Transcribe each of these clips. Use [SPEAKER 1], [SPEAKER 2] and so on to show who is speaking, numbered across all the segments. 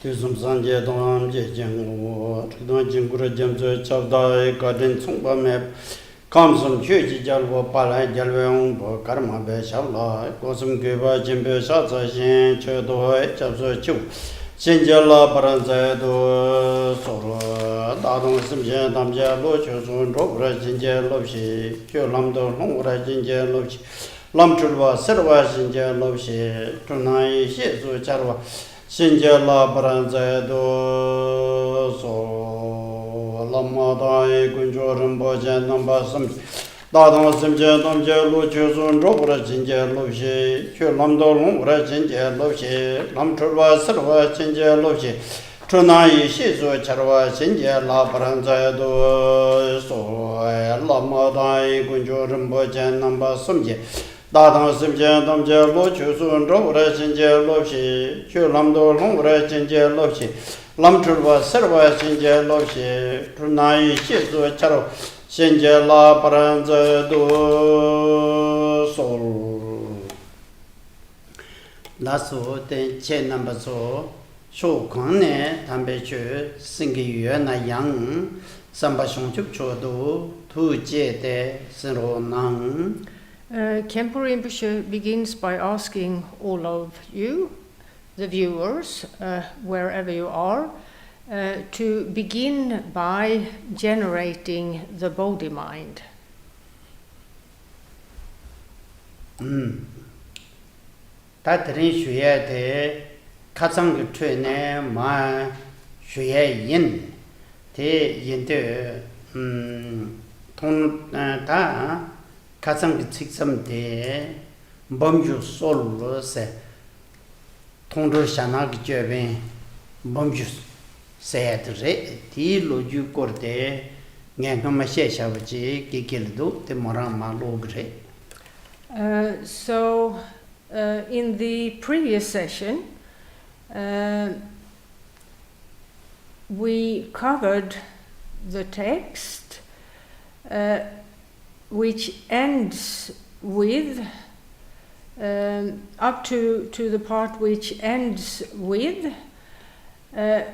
[SPEAKER 1] Tuzum Sanje Dom Jing, Don Jingura Jamzo Chavda, Garden Sumba Map, Kamsum Chuji Jalvo Pala Jalveong, Karma Beshala, Kosum Giva Jimbe Shatsa Shin, Chodrag, Chavso Chu, Sinjala Paranzado, Soro, Dadon Simja, Damja, Lochun, Robra, Jinja, Loshi, Kyolamdo, Longra, Jinja, Loshi, Lamchulva, Serva, Jinja, Loshi, Tunai, Shizu, Charva. Sinjala Paranzado So Lamadai Kunjo Rinpoche Nambasam Dadam Simja Namja Luchuzun Robra Jinja Loshi Chulamdo Lungra Jinja Loshi Lamchurva Sarva Jinja Loshi Tunai Shizu Charva Sinjala Paranzado So Lamadai Kunjo Rinpoche Nambasam Dadam Simja Namja Luchuzun Robra Jinja Loshi Chulamdo Lungra Jinja Loshi Lamchurva Sarva Jinja Loshi Tunai Shizu Charo Sinjala Paranzado Sol Lasso Ten Chen Number So Shu Kane Tambe Chu Singi Yue Na Yang Samba Shong Chup Chodu Tu Jie De Siro Nang.
[SPEAKER 2] Khenpo Rinpoche begins by asking all of you, the viewers, wherever you are, to begin by generating the body-mind.
[SPEAKER 1] Tatrin Shuye De Katsang Tune Ma Shuye Yin Te Yin De Ton Ta Katsang Tiksam De Bomju Sol Se Tondro Shanak Jeben Bomju Se Re Ti Loju Korde Ngankama Sheshawaji Kikildo Te Morama Logre.
[SPEAKER 2] So, in the previous session, we covered the text which ends with, up to the part which ends with the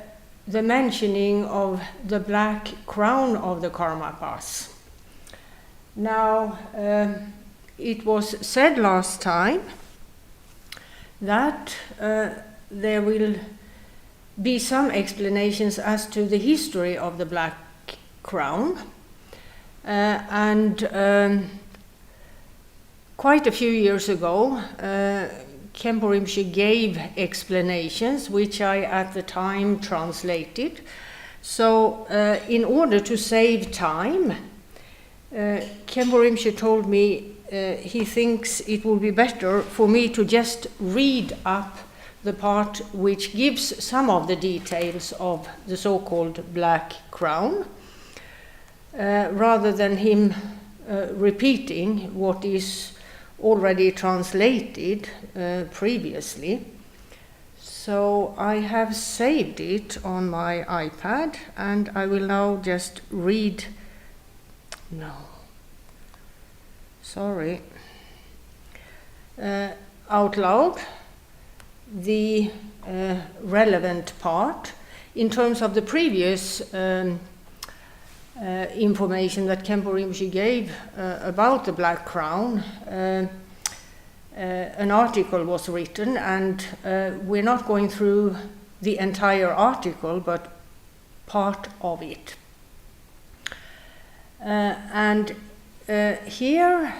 [SPEAKER 2] mentioning of the black crown of the Karmapas. Now, it was said last time that there will be some explanations as to the history of the black crown. Quite a few years ago, Khenpo Rinpoche gave explanations which I at the time translated. So in order to save time, Khenpo Rinpoche told me he thinks it will be better for me to just read up the part which gives some of the details of the so-called black crown, rather than him repeating what is already translated previously. So I have saved it on my iPad, and I will now just read. No. Sorry. Out loud the relevant part in terms of the previous information that Khenpo Rinpoche gave about the black crown. An article was written, and we're not going through the entire article, but part of it. Here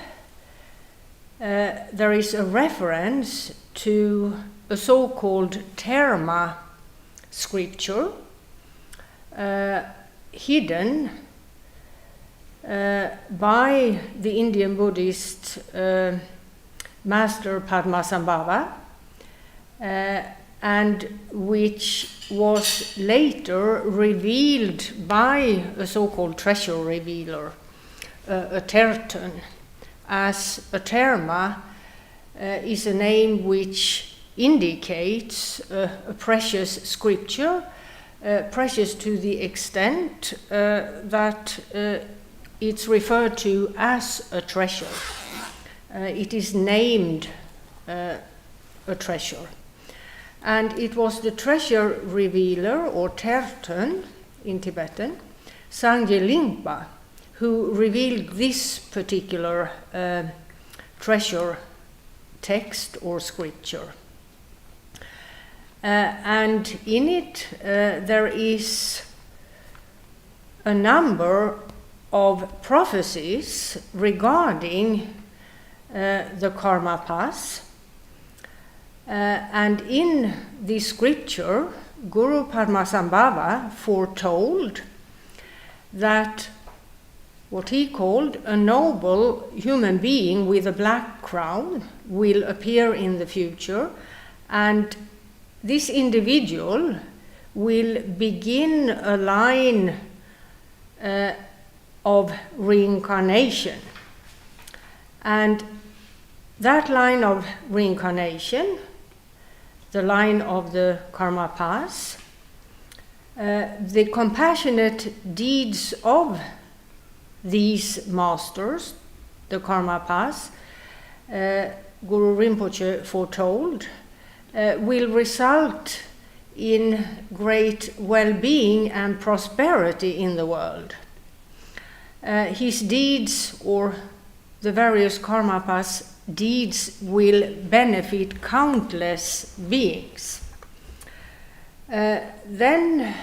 [SPEAKER 2] there is a reference to a so-called Terma scripture hidden by the Indian Buddhist master Padmasambhava, and which was later revealed by a so-called treasure revealer, a terton, as a terma is a name which indicates a precious scripture, precious to the extent that it's referred to as a treasure. It is named a treasure. And it was the treasure revealer, or Tertön in Tibetan, Sangye Lingpa, who revealed this particular treasure text or scripture. And in it there is a number of prophecies regarding the Karmapas. And in this scripture, Guru Padmasambhava foretold that what he called a noble human being with a black crown will appear in the future, and this individual will begin a line of reincarnation. And that line of reincarnation, the line of the Karmapas, the compassionate deeds of these masters, the Karmapas, Guru Rinpoche foretold, will result in great well-being and prosperity in the world. His deeds, or the various Karmapas' deeds, will benefit countless beings. Then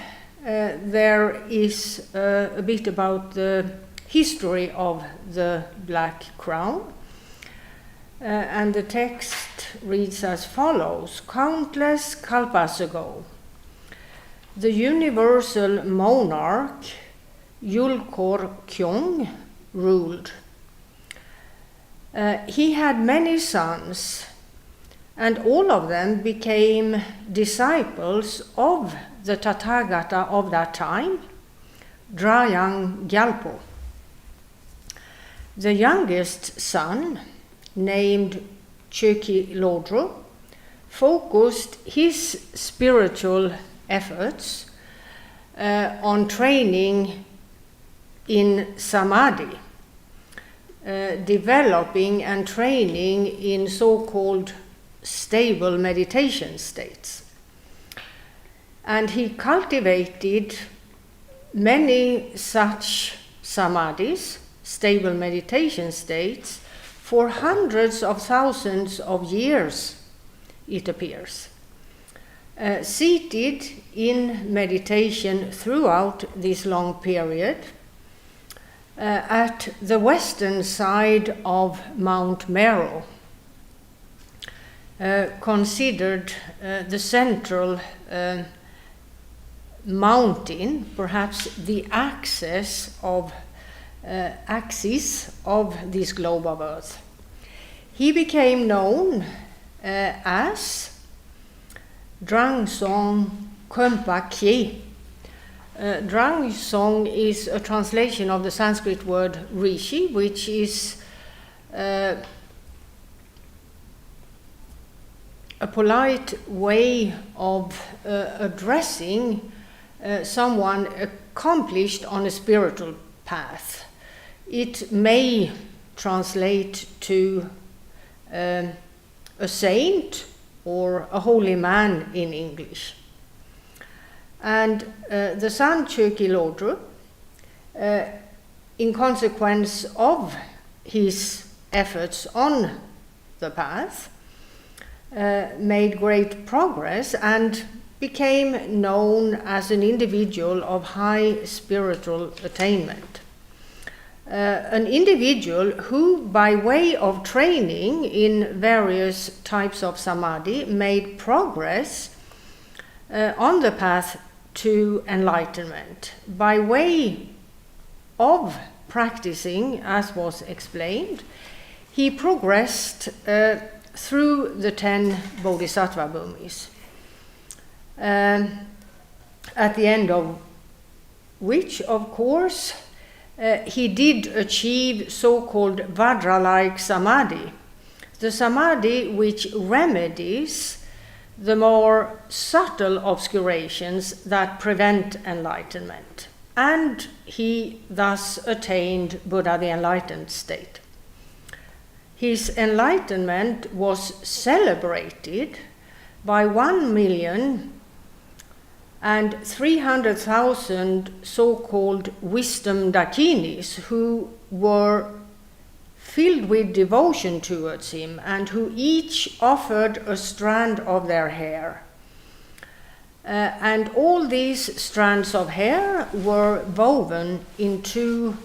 [SPEAKER 2] there is a bit about the history of the Black Crown. And the text reads as follows: countless kalpas ago, the universal monarch Yulkor Kyung ruled. He had many sons, and all of them became disciples of the Tathagata of that time, Drayang Gyalpo. The youngest son, named Choki Lodro, focused his spiritual efforts on training in samadhi, developing and training in so-called stable meditation states. And he cultivated many such samadhis, stable meditation states, for hundreds of thousands of years, it appears, seated in meditation throughout this long period, at the western side of Mount Meru, considered the central mountain, perhaps the axis of this globe of Earth. He became known as Drangsong Khönpa Kye. Drangsong is a translation of the Sanskrit word rishi, which is a polite way of addressing someone accomplished on a spiritual path. It may translate to a saint or a holy man in English. And the son Choki Lodro, in consequence of his efforts on the path, made great progress and became known as an individual of high spiritual attainment. An individual who, by way of training in various types of samadhi, made progress on the path to enlightenment. By way of practicing, as was explained, he progressed through the 10 bodhisattva bhumis, at the end of which, of course, he did achieve so-called vajra-like samadhi, the samadhi which remedies the more subtle obscurations that prevent enlightenment, and he thus attained Buddha, the enlightened state. His enlightenment was celebrated by 1,300,000 so-called wisdom dakinis who were filled with devotion towards him and who each offered a strand of their hair. And all these strands of hair were woven into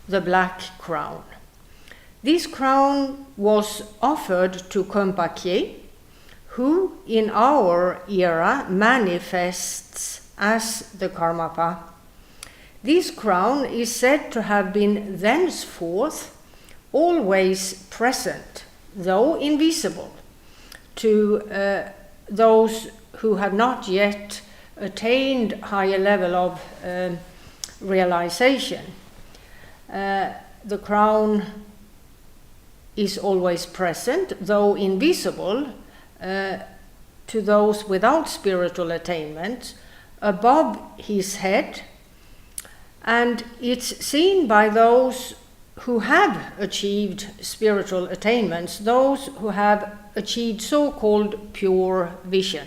[SPEAKER 2] the black crown. This crown was offered to Khenpo, who in our era manifests as the Karmapa. This crown is said to have been thenceforth always present, though invisible, to those who have not yet attained higher level of realization. The crown is always present, though invisible, to those without spiritual attainment, above his head, and it's seen by those who have achieved spiritual attainments, those who have achieved so-called pure vision.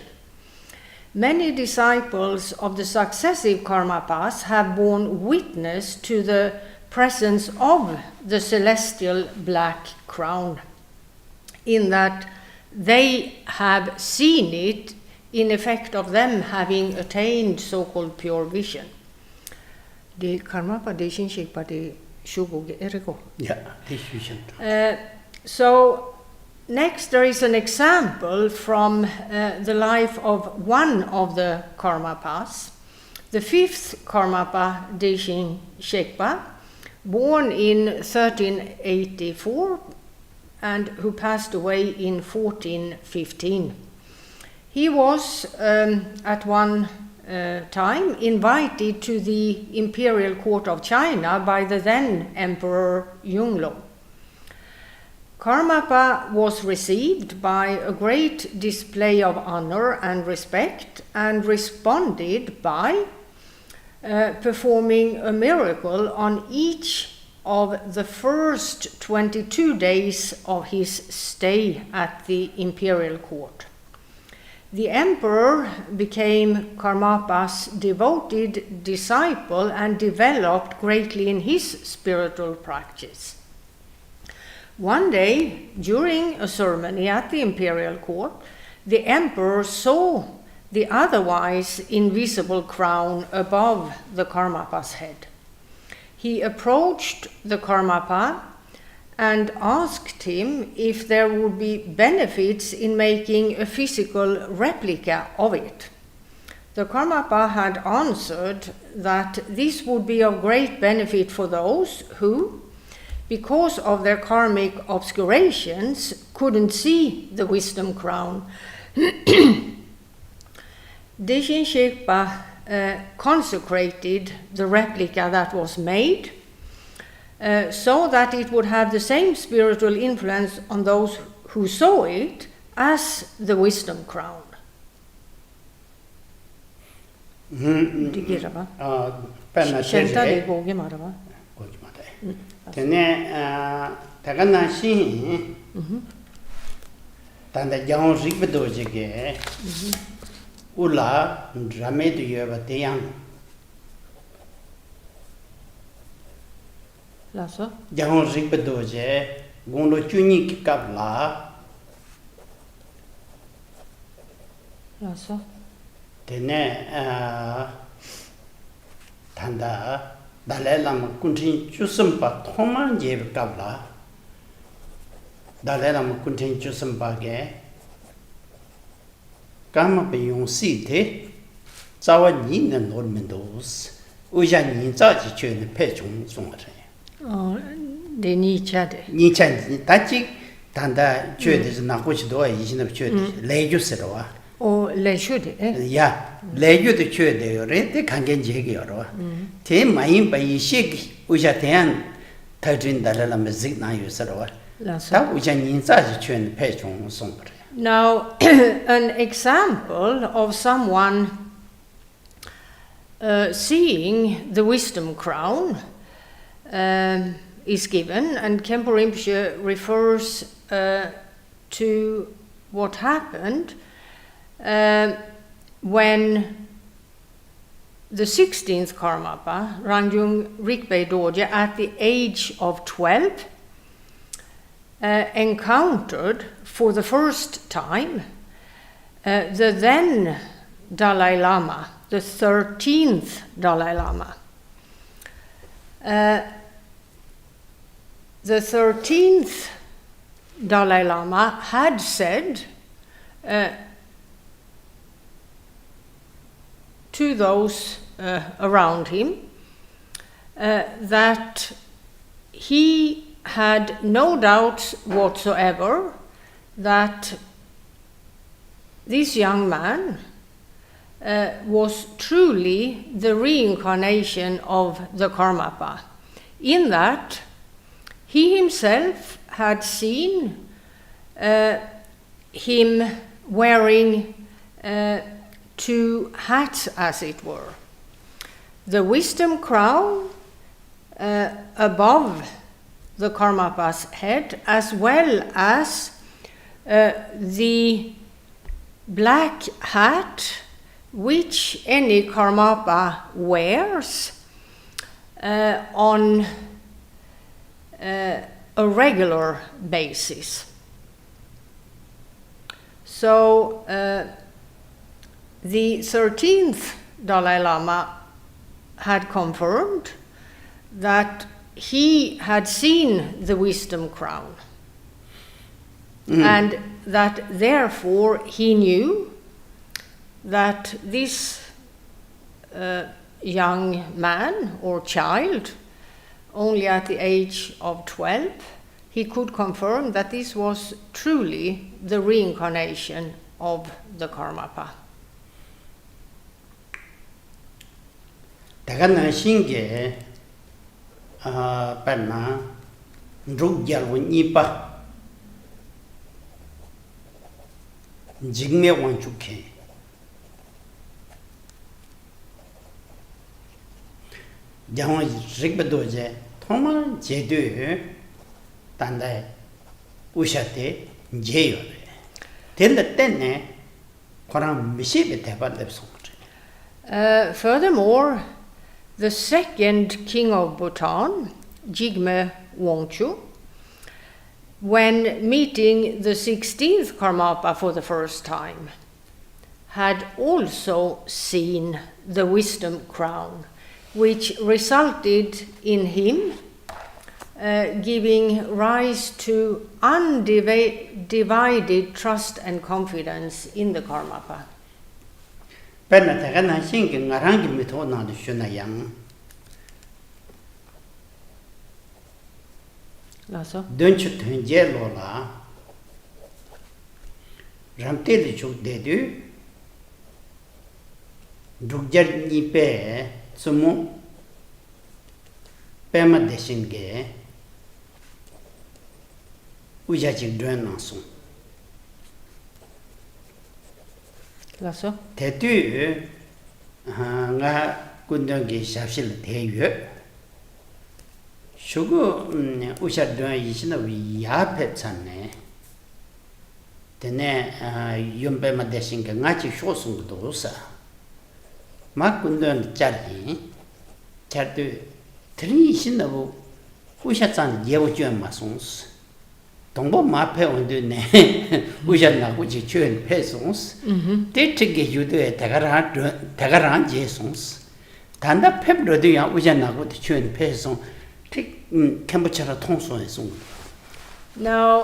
[SPEAKER 2] Many disciples of the successive Karmapas have borne witness to the presence of the celestial black crown, in that they have seen it in effect of them having attained so-called pure vision. The Karmapa Deshin Shekpa de Shugo Eriko.
[SPEAKER 1] Yeah, diffusion.
[SPEAKER 2] So next there is an example from the life of one of the Karmapas, the fifth Karmapa Deshin Shekpa, born in 1384 and who passed away in 1415. He was at one time invited to the imperial court of China by the then Emperor Yongle. Karmapa was received by a great display of honor and respect and responded by performing a miracle on each of the first 22 days of his stay at the imperial court. The emperor became Karmapa's devoted disciple and developed greatly in his spiritual practice. One day, during a ceremony at the imperial court, the emperor saw the otherwise invisible crown above the Karmapa's head. He approached the Karmapa and asked him if there would be benefits in making a physical replica of it. The Karmapa had answered that this would be of great benefit for those who, because of their karmic obscurations, couldn't see the wisdom crown. Deshin Shekpa consecrated the replica that was made so that it would have the same spiritual influence on those who saw it as the wisdom crown.
[SPEAKER 1] Ula drame de yeba deyang.
[SPEAKER 2] La so?
[SPEAKER 1] Jahon rikpa doje, gondo chuni ki kapla.
[SPEAKER 2] La so?
[SPEAKER 1] Tene tanda Dalai Lama kuntin chusampa thoman jeba kapla. Dalai Lama kuntin chusampa ge. Karmapa yung si te, zawa ni na nor mendos, uja ni za ji chue ne pe chung song re.
[SPEAKER 2] Oh, de ni cha de.
[SPEAKER 1] Ni cha ni ta chi tanda chue de na ko chi do yi na chue de le ju se ro wa.
[SPEAKER 2] Oh, le shu de.
[SPEAKER 1] Ya, le ju de chue de yo re de kan gen je ge yo ro. Te ma yin ba yi she gi uja te an ta jin da la me zik na yu se ro wa. Ta uja ni za ji chue ne pe chung song re.
[SPEAKER 2] Now, an example of someone seeing the wisdom crown is given, and Khenpo Rinpoche refers to what happened when the 16th Karmapa, Rangyung Rikpe Dorje, at the age of 12, encountered for the first time the then Dalai Lama, the 13th Dalai Lama. The 13th Dalai Lama had said to those around him that he had no doubts whatsoever that this young man was truly the reincarnation of the Karmapa, in that he himself had seen him wearing two hats, as it were. The wisdom crown above the Karmapa's head, as well as the black hat which any Karmapa wears on a regular basis. So the 13th Dalai Lama had confirmed that he had seen the wisdom crown, and that therefore he knew that this young man or child, only at the age of 12, he could confirm that this was truly the reincarnation of the Karmapa.
[SPEAKER 1] Tagana shinge panna rugyal nipa Jigme Rinpoche. Jang Rigbadoje, Toma Jedu, Tanda Ushate, Jail. Till the Tene, Koran Bishop about the song.
[SPEAKER 2] Furthermore, the second king of Bhutan, Jigme Rinpoche, when meeting the 16th Karmapa for the first time, had also seen the wisdom crown, which resulted in him giving rise to undivided trust and confidence in the Karmapa.
[SPEAKER 1] Penna Tagana singing Arangi Mitona the Shunayang. Don't you turn Jelola? Ramtel Chuk Dedu Dugjar Nipe Sumu Pema Desinge Ujachik Drenanson. Tetu nga Kundangi Shafil Teyu. Shugu Ushadun Yishina Yapetsane. Tene Yumbema Desinga Nachi Shosung Dosa. Makundan Charli Chardu Trishinabu Ushatsan Yevujan Masons. Tombo Mape on the ne Ujana which you in peasons. They take you to a Tagaran Jasons. Tanda Pebro de Ujana with you in peasons.
[SPEAKER 2] Now,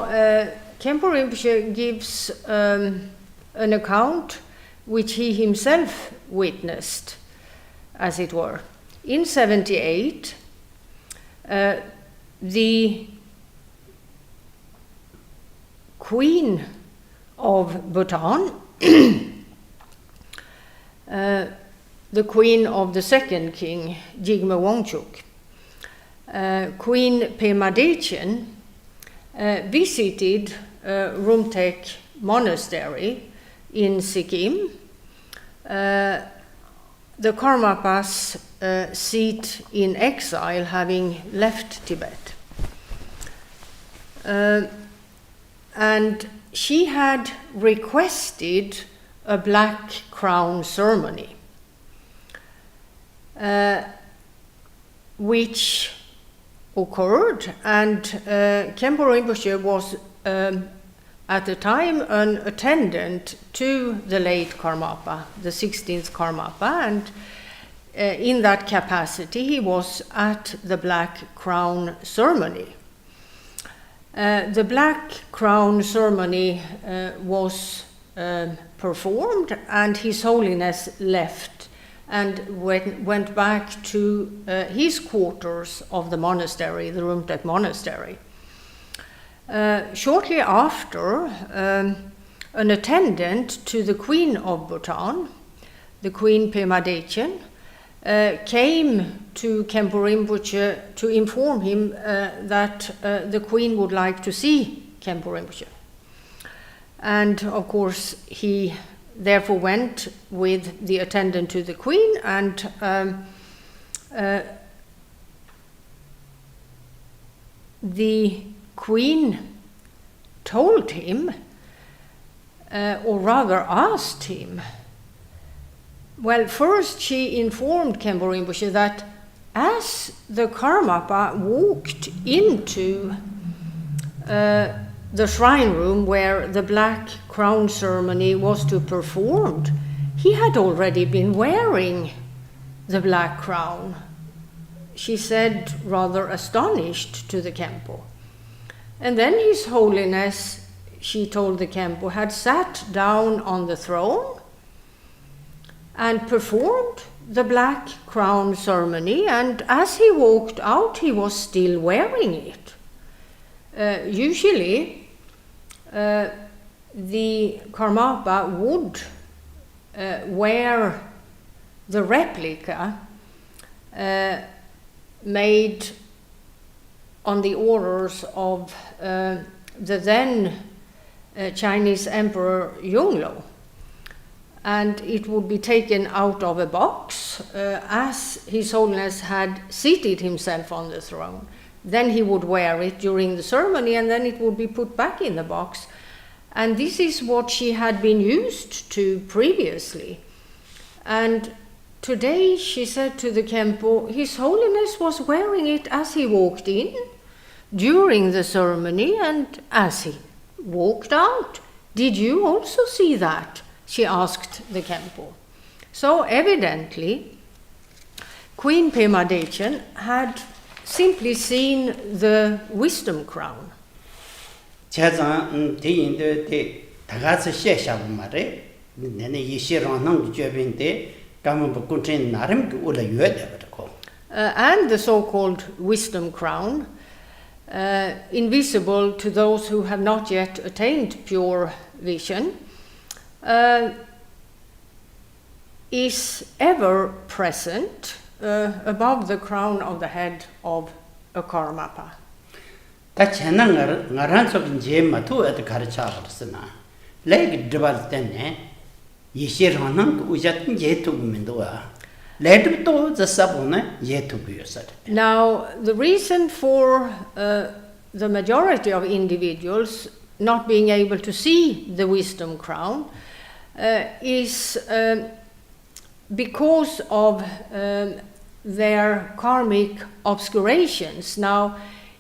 [SPEAKER 2] Khenpo Rinpoche gives an account which he himself witnessed, as it were. In 78, the Queen of Bhutan, the Queen of the second king, Jigme Rinpoche, Queen Pema Dechen visited Rumtek Monastery in Sikkim, the Karmapa's seat in exile, having left Tibet. And she had requested a black crown ceremony, which occurred, and Khenpo Rinpoche was at the time an attendant to the late Karmapa, the 16th Karmapa, and in that capacity he was at the black crown ceremony. The black crown ceremony was performed, and His Holiness left and went back to his quarters of the monastery, the Rumtet monastery. Shortly after, an attendant to the Queen of Bhutan, the Queen Pema Dechen, came to Khenpo Rinpoche to inform him that the Queen would like to see Khenpo Rinpoche. And of course, he therefore went with the attendant to the Queen, and the Queen told him, or rather asked him, well, first she informed Khenpo Rinpoche that as the Karmapa walked into the shrine room where the black crown ceremony was to be performed, he had already been wearing the black crown. She said, rather astonished to the Khenpo. And then His Holiness, she told the Khenpo, had sat down on the throne and performed the black crown ceremony, and as he walked out, he was still wearing it. Usually, the Karmapa would wear the replica made on the orders of the then Chinese Emperor Yongle. And it would be taken out of a box as His Holiness had seated himself on the throne. Then he would wear it during the ceremony, and then it would be put back in the box. And this is what she had been used to previously. And today she said to the Khenpo, His Holiness was wearing it as he walked in, during the ceremony, and as he walked out. Did you also see that? She asked the Khenpo. So evidently, Queen Pema Dechen had simply seen the wisdom crown. And the so-called wisdom crown, invisible to those who have not yet attained pure vision, is ever present above the crown of the head of a Karmapa. Now, the reason for the majority of individuals not being able to see the wisdom crown is because of their karmic obscurations. Now,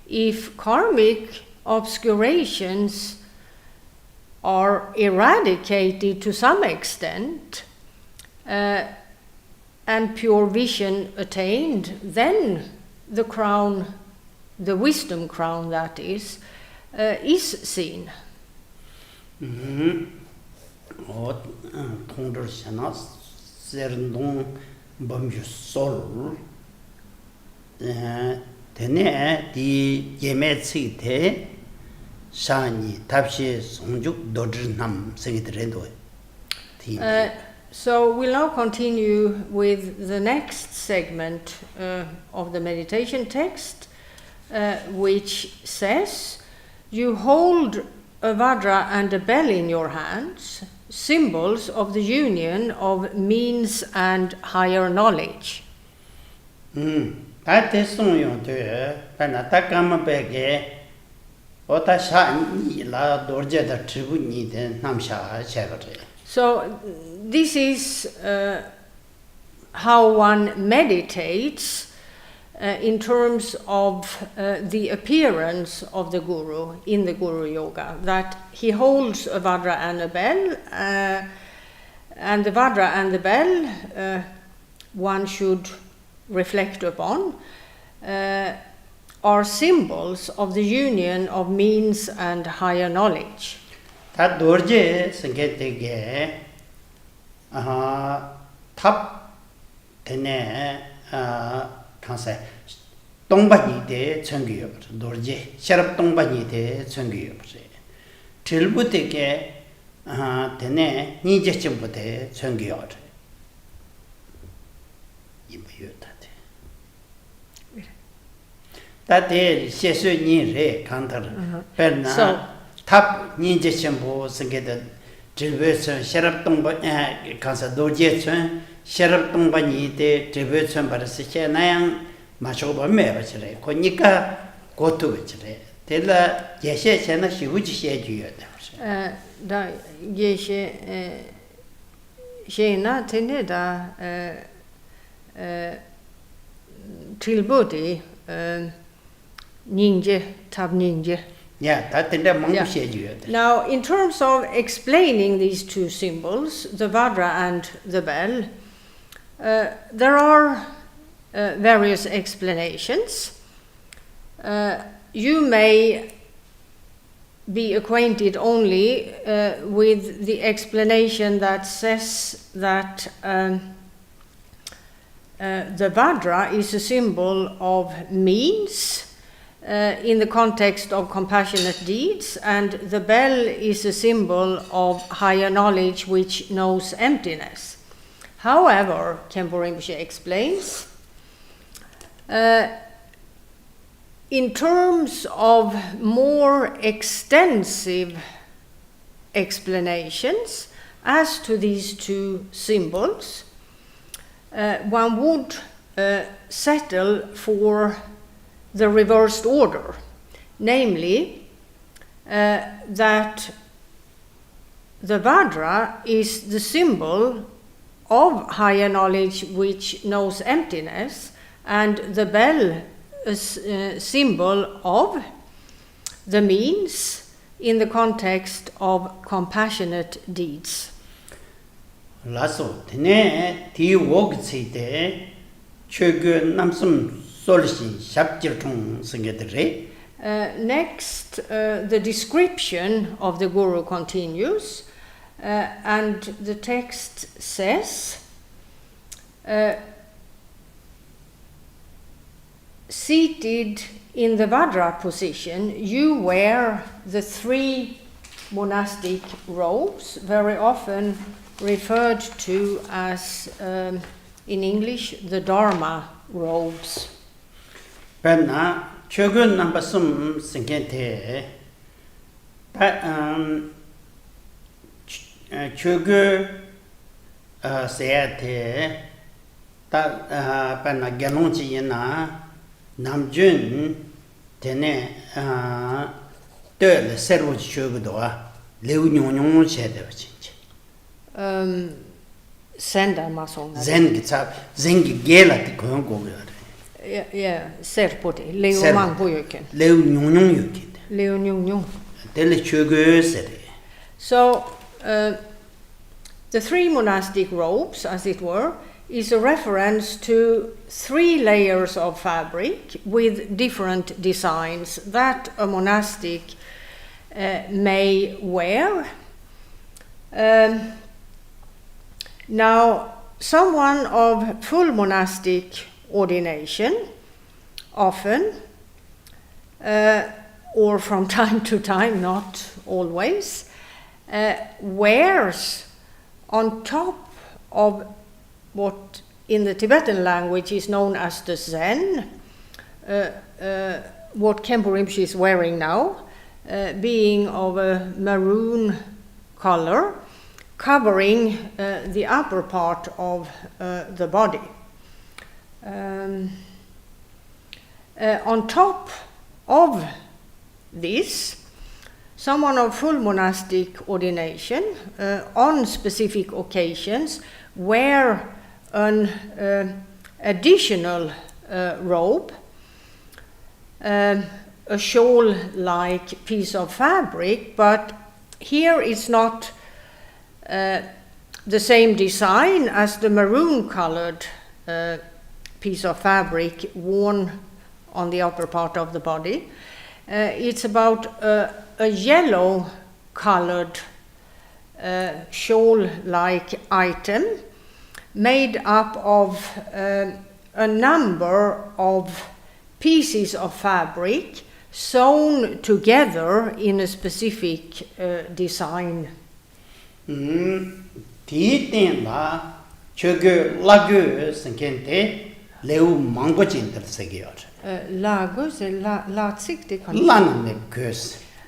[SPEAKER 2] if karmic obscurations are eradicated to some extent and pure vision attained, then the crown, the wisdom crown that is seen. So we'll now continue with the next segment of the meditation text, which says, you hold a vajra and a bell in your hands, symbols of the union of means and higher knowledge. So this is how one meditates in terms of the appearance of the guru in the Guru Yoga, that he holds a vajra and a bell, and the vajra and the bell one should reflect upon are symbols of the union of means and higher knowledge.
[SPEAKER 1] 다 dorje 생겼대게 탑 되네 kansa 동반이 돼 전기요. dorje 샤럽 동반이 돼 전기요. 질부되게 되네 니제쯤부터 전기요. 이부요다데. 다데 세수니레 간다르. 벨나 탑 니제쯤부 생게다 질베서 샤럽 동반 kansa dorje쯤 샤럽 동반이 돼 질베쯤 바르스체 나양 마셔봐 매버지래. 거니까 고투버지래. 텔라 예셰체나 시우지 셰주여다.
[SPEAKER 2] Da geshe shena teneda tilbudi ninje tab ninje.
[SPEAKER 1] Yeah, that tende mangu 셰주여다.
[SPEAKER 2] Now, in terms of explaining these two symbols, the vajra and the bell, there are various explanations. You may be acquainted only with the explanation that says that the vajra is a symbol of means in the context of compassionate deeds, and the bell is a symbol of higher knowledge which knows emptiness. However, Khenpo Rinpoche explains, in terms of more extensive explanations as to these two symbols, one would settle for the reversed order, namely that the vajra is the symbol of higher knowledge which knows emptiness, and the bell a symbol of the means in the context of compassionate deeds.
[SPEAKER 1] 라소 드네 디웍시데 최근 남섬 솔신 샵질통 생게들이
[SPEAKER 2] Next, the description of the Guru continues, and the text says, seated in the vajra position, you wear the three monastic robes, very often referred to as, in English, the Dharma robes.
[SPEAKER 1] 벤나 최근 남섬 생게테 최근 세야테 다 벤나 개농지이나 남준 되네 될 새로 지어도와 레우뇽뇽 셰데 진짜
[SPEAKER 2] Sända massor.
[SPEAKER 1] zengi gelati kön gogar.
[SPEAKER 2] Ja, ser på det. Leo mang på jöken.
[SPEAKER 1] 레우뇽뇽 유kin.
[SPEAKER 2] Leo njung njung.
[SPEAKER 1] 될 최근세데.
[SPEAKER 2] So, the three monastic robes, as it were, is a reference to three layers of fabric with different designs that a monastic may wear. Now, someone of full monastic ordination, often, or from time to time, not always, wears on top of what in the Tibetan language is known as the Zen, what Khenpo Rinpoche is wearing now, being of a maroon color, covering the upper part of the body. On top of this, someone of full monastic ordination on specific occasions wear an additional robe, a shawl-like piece of fabric, but here it's not the same design as the maroon-colored piece of fabric worn on the upper part of the body. It's about a yellow-colored shawl-like item made up of a number of pieces of fabric sewn together in a specific design.
[SPEAKER 1] 디텐라 저거 라그 생겐데 레우 망고진들 세계요.
[SPEAKER 2] Lago, c'est latsik.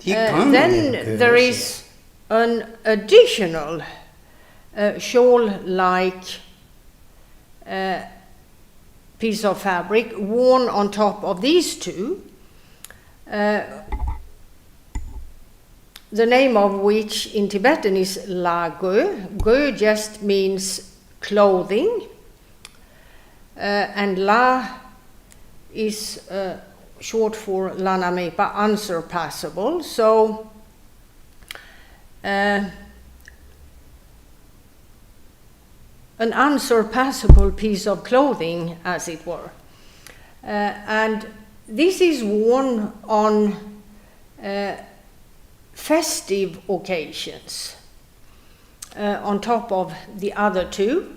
[SPEAKER 2] Then there is an additional shawl-like piece of fabric worn on top of these two, the name of which in Tibetan is lago. Go just means clothing, and la is short for lanamepa, unsurpassable. So an unsurpassable piece of clothing, as it were. And this is worn on festive occasions on top of the other two.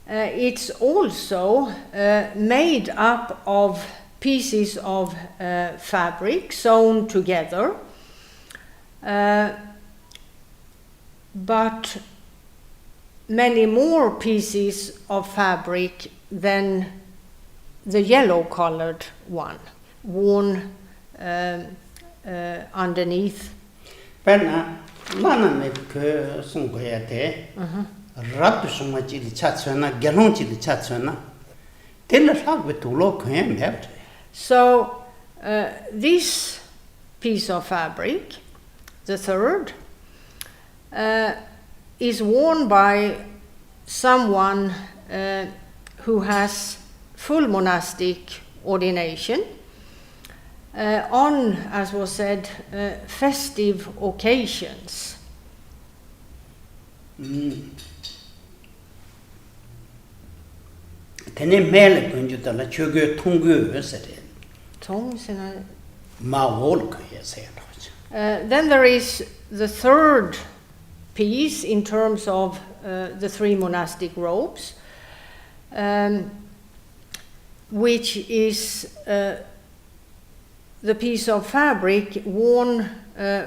[SPEAKER 2] It's also made up of pieces of fabric sewn together, but many more pieces of fabric than the yellow-colored one worn underneath.
[SPEAKER 1] Penna lana me ke songya te rap songma chi chatsona gelong chi chatsona tel sak be tulo khem hebt.
[SPEAKER 2] So this piece of fabric, the third, is worn by someone who has full monastic ordination on, as was said, festive occasions.
[SPEAKER 1] Tene mele kunjuta la chogo tongu esere. Ma wol ko yese.
[SPEAKER 2] Then there is the third piece in terms of the three monastic robes, which is the piece of fabric worn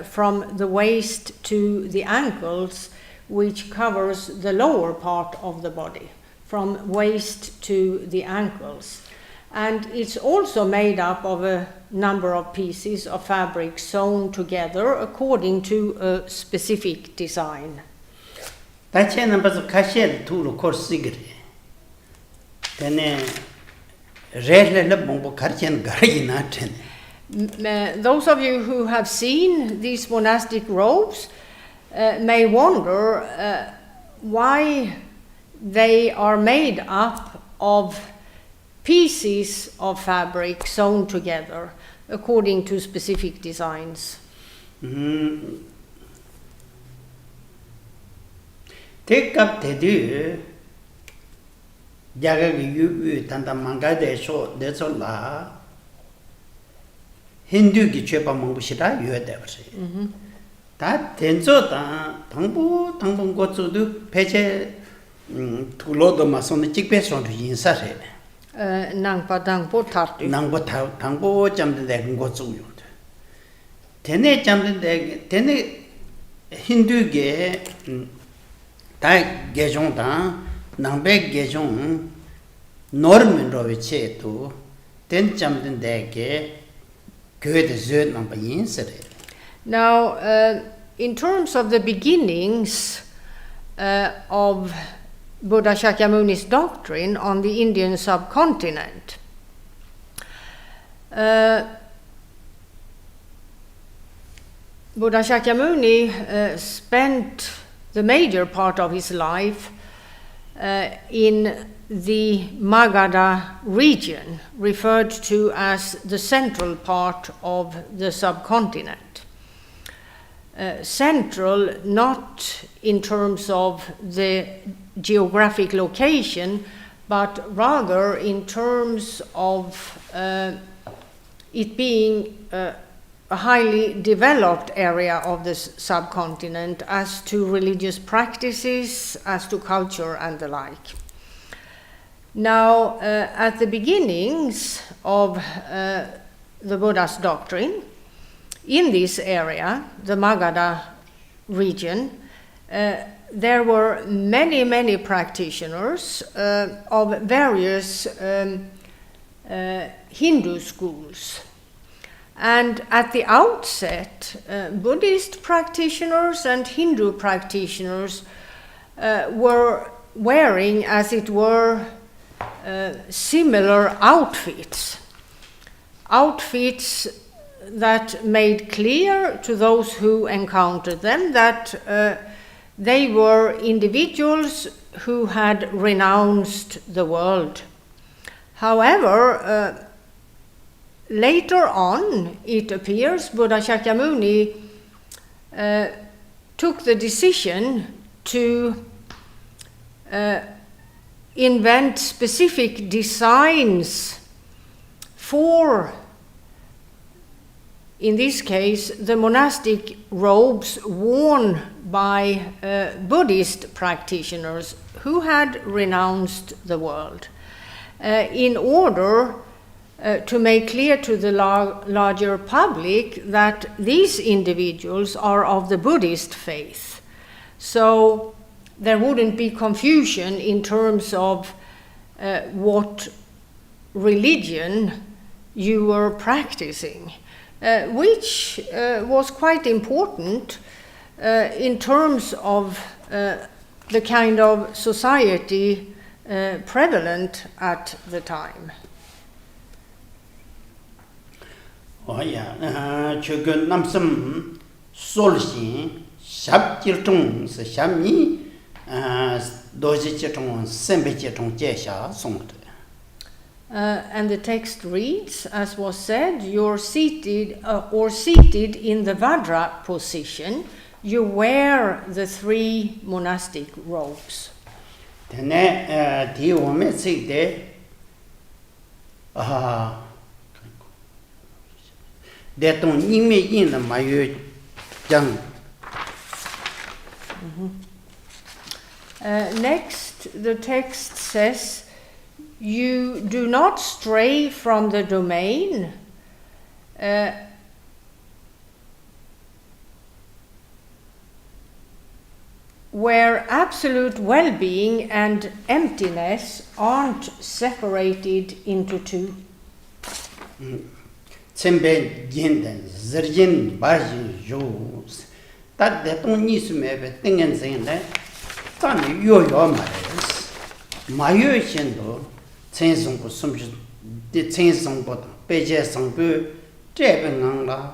[SPEAKER 2] from the waist to the ankles, which covers the lower part of the body, from waist to the ankles. And it's also made up of a number of pieces of fabric sewn together according to a specific design.
[SPEAKER 1] Those
[SPEAKER 2] of you who have seen these monastic robes may wonder why they are made up of pieces of fabric sewn together according to specific designs.
[SPEAKER 1] Take up the do Jagagi Tanta Manga de Sho de Sola Hindu Gichepa Mangushita, you had ever seen. That Tenzo Tangbo Gotsu do Peche to load the Mason Jigme to Insare.
[SPEAKER 2] Nangpa Dangpo Tartu.
[SPEAKER 1] Nangbo Tangbo jumped the Gotsu. Tene jumped the Tene Hindu ge Tai Gejon Dan, Nambe Gejon, Norman Rovice to Ten jumped in the ge good zerd number insere.
[SPEAKER 2] Now, in terms of the beginnings of Buddha Shakyamuni's doctrine on the Indian subcontinent, Buddha Shakyamuni spent the major part of his life in the Magadha region, referred to as the central part of the subcontinent. Central not in terms of the geographic location, but rather in terms of it being a highly developed area of the subcontinent as to religious practices, as to culture and the like. Now, at the beginnings of the Buddha's doctrine, in this area, the Magadha region, there were many, many practitioners of various Hindu schools. And at the outset, Buddhist practitioners and Hindu practitioners were wearing, as it were, similar outfits. Outfits that made clear to those who encountered them that they were individuals who had renounced the world. However, later on, it appears, Buddha Shakyamuni took the decision to invent specific designs for, in this case, the monastic robes worn by Buddhist practitioners who had renounced the world, in order to make clear to the larger public that these individuals are of the Buddhist faith. So there wouldn't be confusion in terms of what religion you were practicing, which was quite important in terms of the kind of society prevalent at the time.
[SPEAKER 1] Oh yeah, chugun namsam solsin shab jirtung se shami doji jirtung sembe jirtung jesha songte.
[SPEAKER 2] And the text reads, as was said, you're seated or seated in the vajra position, you wear the 3 monastic robes.
[SPEAKER 1] Tene di ome sikde detong nime yin na mayu jang.
[SPEAKER 2] Next, the text says, you do not stray from the domain where absolute well-being and emptiness aren't separated into 2.
[SPEAKER 1] Tsembe jinden zirjin baji yos tat detong nisumebe tingen zingde tani yo mares mayo shendo tsensong ko sumju de tsensong bo peje songbu jeben la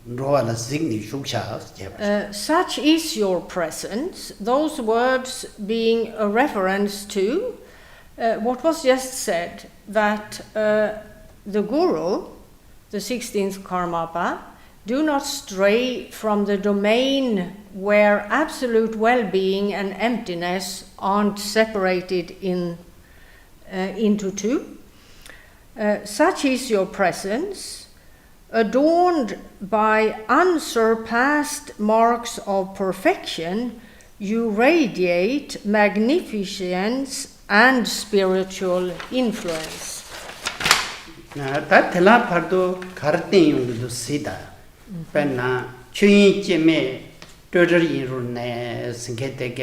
[SPEAKER 1] roala zigni shuksha.
[SPEAKER 2] Such is your presence, those words being a reference to what was just said, that the Guru, the 16th Karmapa, do not stray from the domain where absolute well-being and emptiness aren't separated into 2. Such is your presence, adorned by unsurpassed marks of perfection, you radiate magnificence and spiritual influence.
[SPEAKER 1] Tatela pardo karten yung do sida penna chuyin jime Chödrag ru ne singete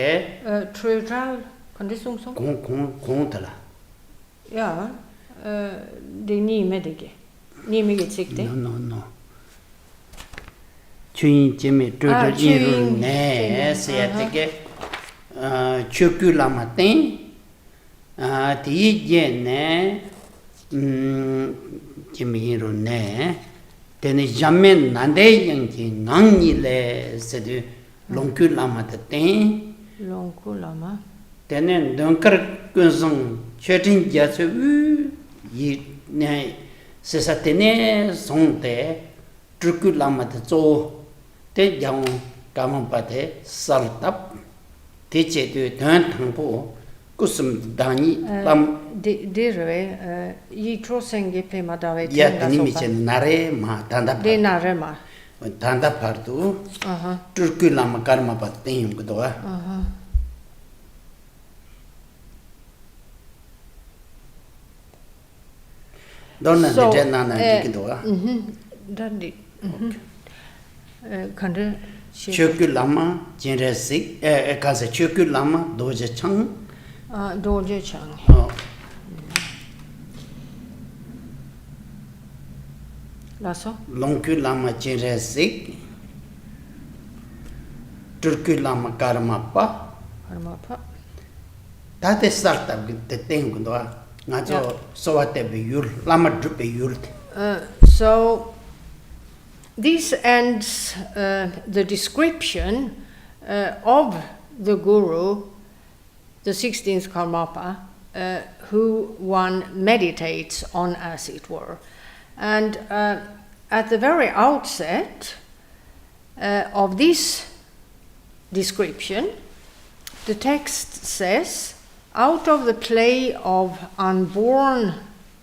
[SPEAKER 2] Chödrag, kan det sung som?
[SPEAKER 1] Kong tala.
[SPEAKER 2] Ja, det är ni med det. Ni med sikte.
[SPEAKER 1] No. Chuyin jime Chödrag ru ne singete chökula matin di je ne jime ru ne Tene jamen nande yangi nangni le sedu longku lama de ten.
[SPEAKER 2] Longku lama.
[SPEAKER 1] Tene donkar kunzong chetin jasu yi ne sesa tene songte truku lama de zo te jang Karmapa de saltap te che de tan thangpo kusum dani lam
[SPEAKER 2] Dirve yi trosengi pema dave
[SPEAKER 1] ya tani miche nare ma tanda
[SPEAKER 2] de narema.
[SPEAKER 1] tanda partu turku lama Karmapa ten gudwa donna
[SPEAKER 2] So,
[SPEAKER 1] de nana dikidwa
[SPEAKER 2] Dandi. Kande
[SPEAKER 1] Chöku lama jinre sik kase chöku lama doje chang
[SPEAKER 2] Doje Chang. Lasso?
[SPEAKER 1] longku lama jinre sik turku lama Karmapa
[SPEAKER 2] Karmapa.
[SPEAKER 1] tate sarta te ten gudwa ngajo sowate be yur lama drupe yur
[SPEAKER 2] So this ends the description of the Guru, the 16th Karmapa, who one meditates on, as it were. And at the very outset of this description, the text says, out of the clay of unborn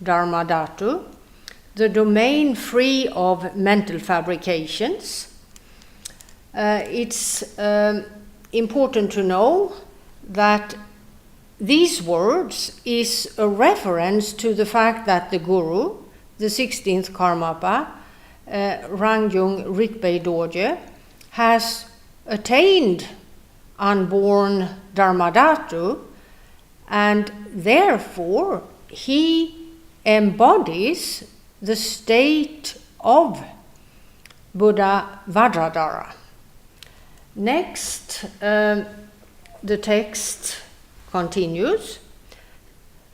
[SPEAKER 2] Dharmadhatu, the domain free of mental fabrications. It's important to know that these words is a reference to the fact that the Guru, the 16th Karmapa, Rangyung Rinpoche Dorje, has attained unborn Dharmadhatu, and therefore he embodies the state of Buddha Vajradhara. Next, the text continues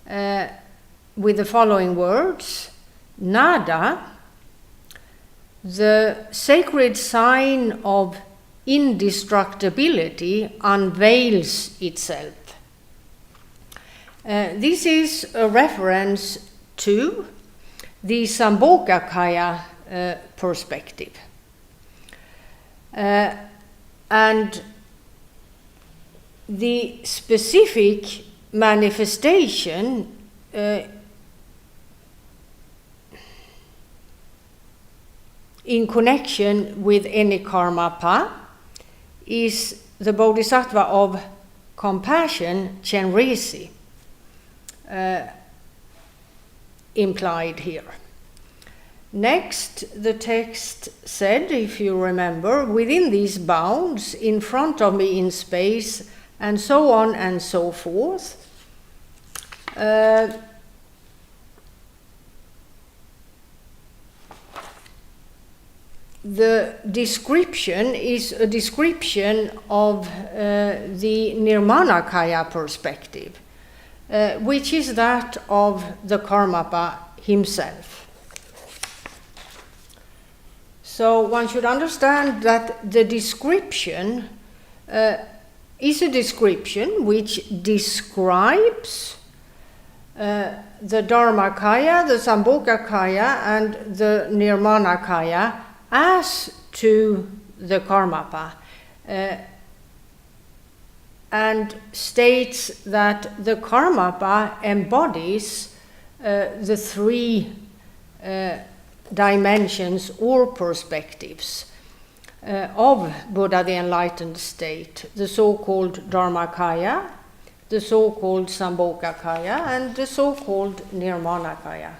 [SPEAKER 2] with the following words: Nada, the sacred sign of indestructibility, unveils itself. This is a reference to the Sambhogakaya perspective. And the specific manifestation in connection with any Karmapa is the Bodhisattva of compassion, Chenresi, implied here. Next, the text said, if you remember, within these bounds, in front of me in space, and so on and so forth. The description is a description of the Nirmanakaya perspective, which is that of the Karmapa himself. So one should understand that the description is a description which describes the Dharmakaya, the Sambhogakaya, and the Nirmanakaya as to the Karmapa, and states that the Karmapa embodies the three dimensions or perspectives of Buddha, the enlightened state, the so-called Dharmakaya, the so-called Sambhogakaya, and the so-called Nirmanakaya.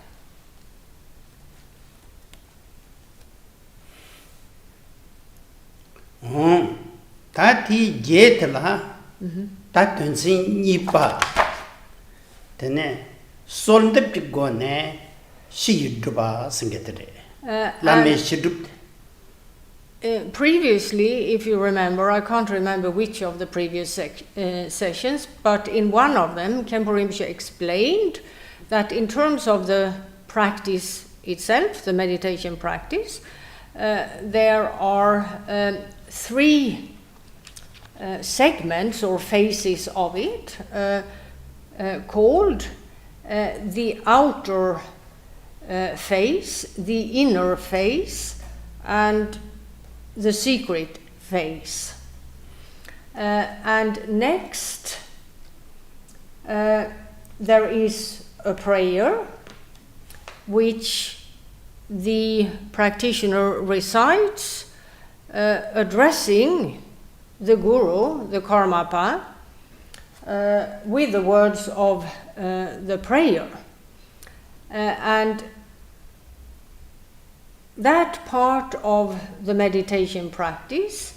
[SPEAKER 1] Tati jetla, tatunsin nipa, tene solndep gone, she druba singetre. Lame shidupt.
[SPEAKER 2] Previously, if you remember, I can't remember which of the previous sessions, but in one of them, Khenpo Rinpoche explained that in terms of the practice itself, the meditation practice, there are 3 segments or phases of it called the outer phase, the inner phase, and the secret phase. And next, there is a prayer which the practitioner recites, addressing the guru, the Karmapa, with the words of the prayer. And that part of the meditation practice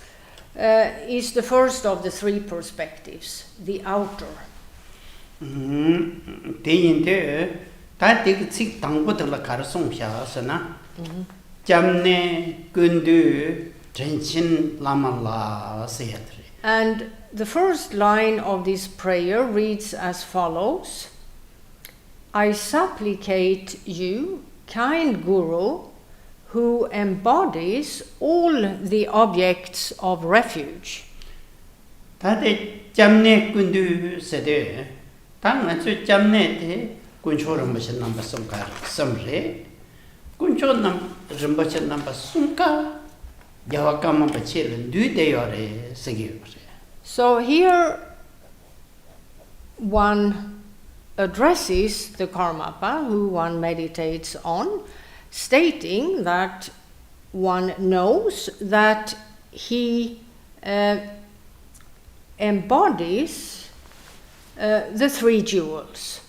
[SPEAKER 2] is the first of the 3 perspectives, the outer. And the first line of this prayer reads as follows: I supplicate you, kind Guru, who embodies all the objects of refuge. So here one addresses the Karmapa who one meditates on, stating that one knows that he embodies the 3 jewels.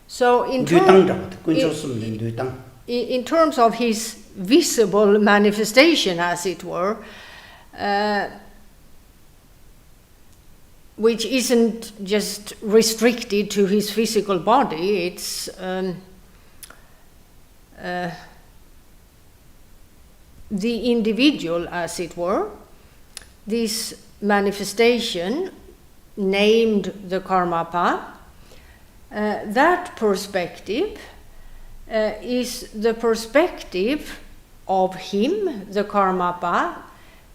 [SPEAKER 2] So in terms of his visible manifestation, as it were, which isn't just restricted to his physical body, it's the individual, as it were. This manifestation, named the Karmapa, that perspective is the perspective of him, the Karmapa,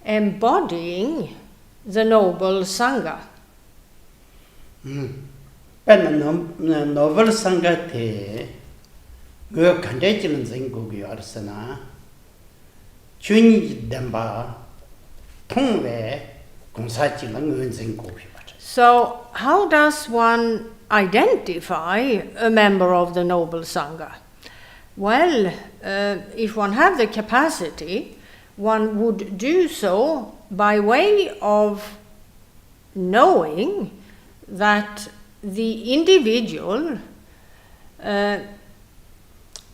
[SPEAKER 2] embodying the noble Sangha.
[SPEAKER 1] Noble Sangha te go contagion zingu arsana chuni damba tongwe gongsachi lang zingu.
[SPEAKER 2] So how does one identify a member of the noble Sangha? Well, if one have the capacity, one would do so by way of knowing that the individual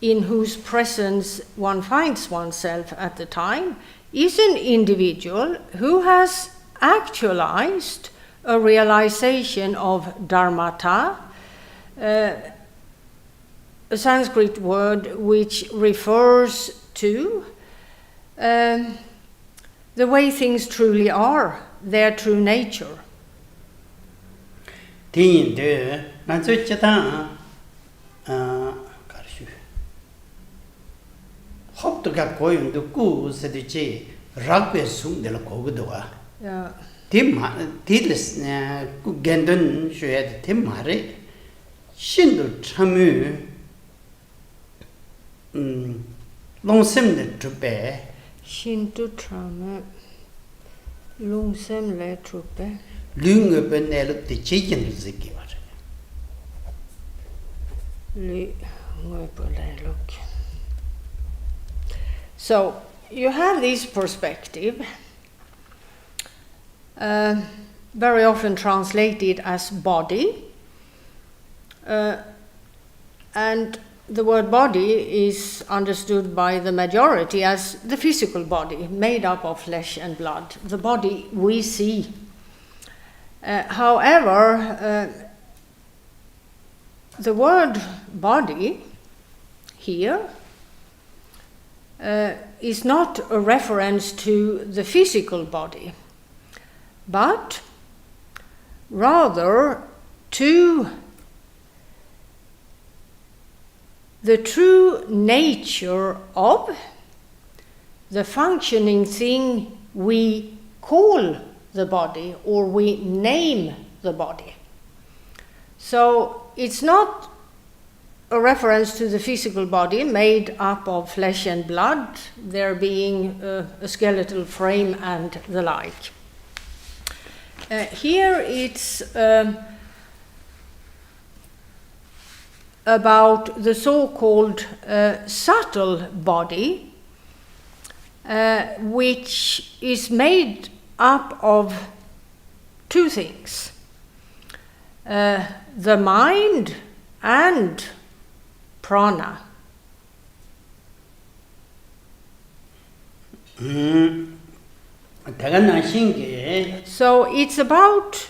[SPEAKER 2] in whose presence one finds oneself at the time is an individual who has actualized a realization of dharmata, a Sanskrit word which refers to the way things truly are, their true nature. Yeah.
[SPEAKER 1] Tilis gendun shued timare shindu chamu longsem de trupe
[SPEAKER 2] Shindu chamu longsem le trupe
[SPEAKER 1] lung benel de chicken ziki var
[SPEAKER 2] look. So you have this perspective, very often translated as body, and the word body is understood by the majority as the physical body, made up of flesh and blood, the body we see. However, the word body here is not a reference to the physical body, but rather to the true nature of the functioning thing we call the body, or we name the body. So it's not a reference to the physical body made up of flesh and blood, there being a skeletal frame and the like. Here it's about the so-called subtle body, which is made up of two things, the mind and prana. So it's about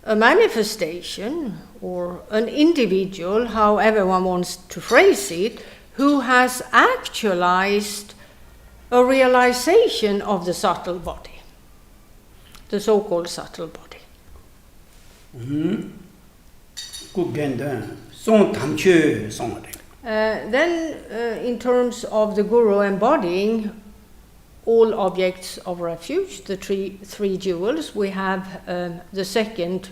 [SPEAKER 2] a manifestation or an individual, however one wants to phrase it, who has actualized a realization of the subtle body, the so-called subtle body. Then, in terms of the Guru embodying all objects of refuge, the three jewels, we have the second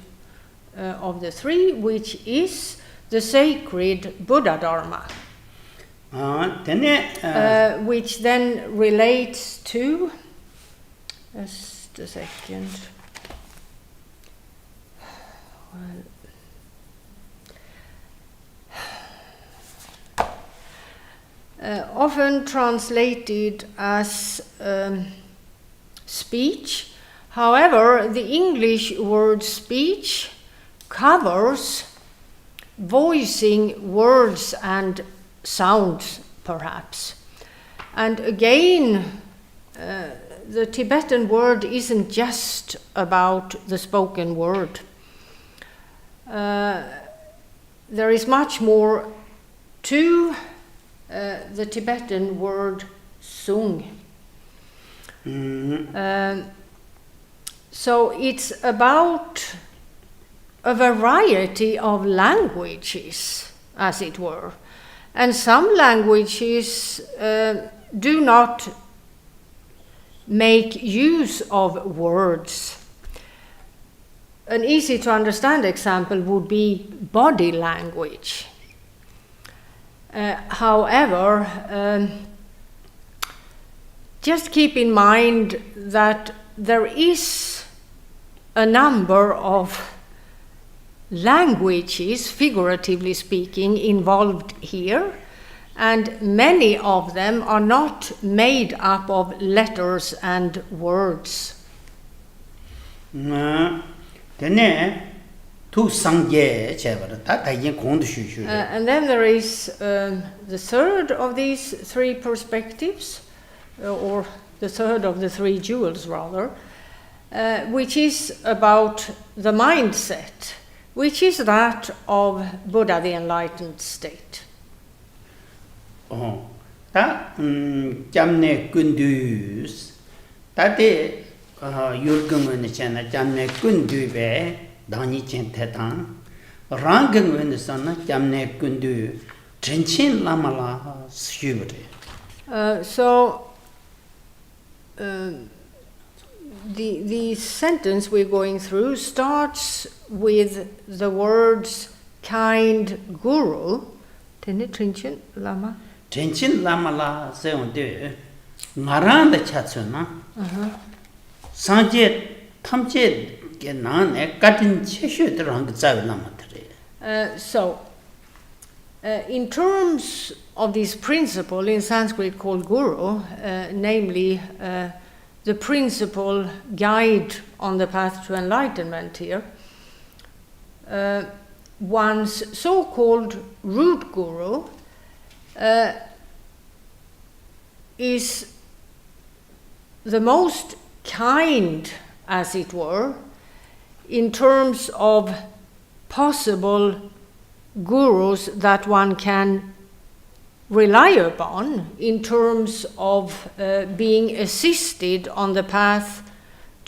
[SPEAKER 2] of the three, which is the sacred Buddha Dharma, which then relates to, just a second, often translated as speech. However, the English word speech covers voicing words and sounds, perhaps. And again, the Tibetan word isn't just about the spoken word. There is much more to the Tibetan word sung. So it's about a variety of languages, as it were. And some languages do not make use of words. An easy to understand example would be body language. However, just keep in mind that there is a number of languages, figuratively speaking, involved here, and many of them are not made up of letters and words. And then there is the third of these three perspectives, or the third of the three jewels rather, which is about the mindset, which is that of Buddha, the enlightened state. The sentence we're going through starts with the words kind guru. Trinchin lama.
[SPEAKER 1] Trinchin lama la seonde ngaran de chatsuna. Sanje tamje ge nan e katin cheshu de rang zawe lama tre.
[SPEAKER 2] So in terms of this principle in Sanskrit called guru, namely the principal guide on the path to enlightenment here, one's so-called root guru is the most kind, as it were, in terms of possible gurus that one can rely upon in terms of being assisted on the path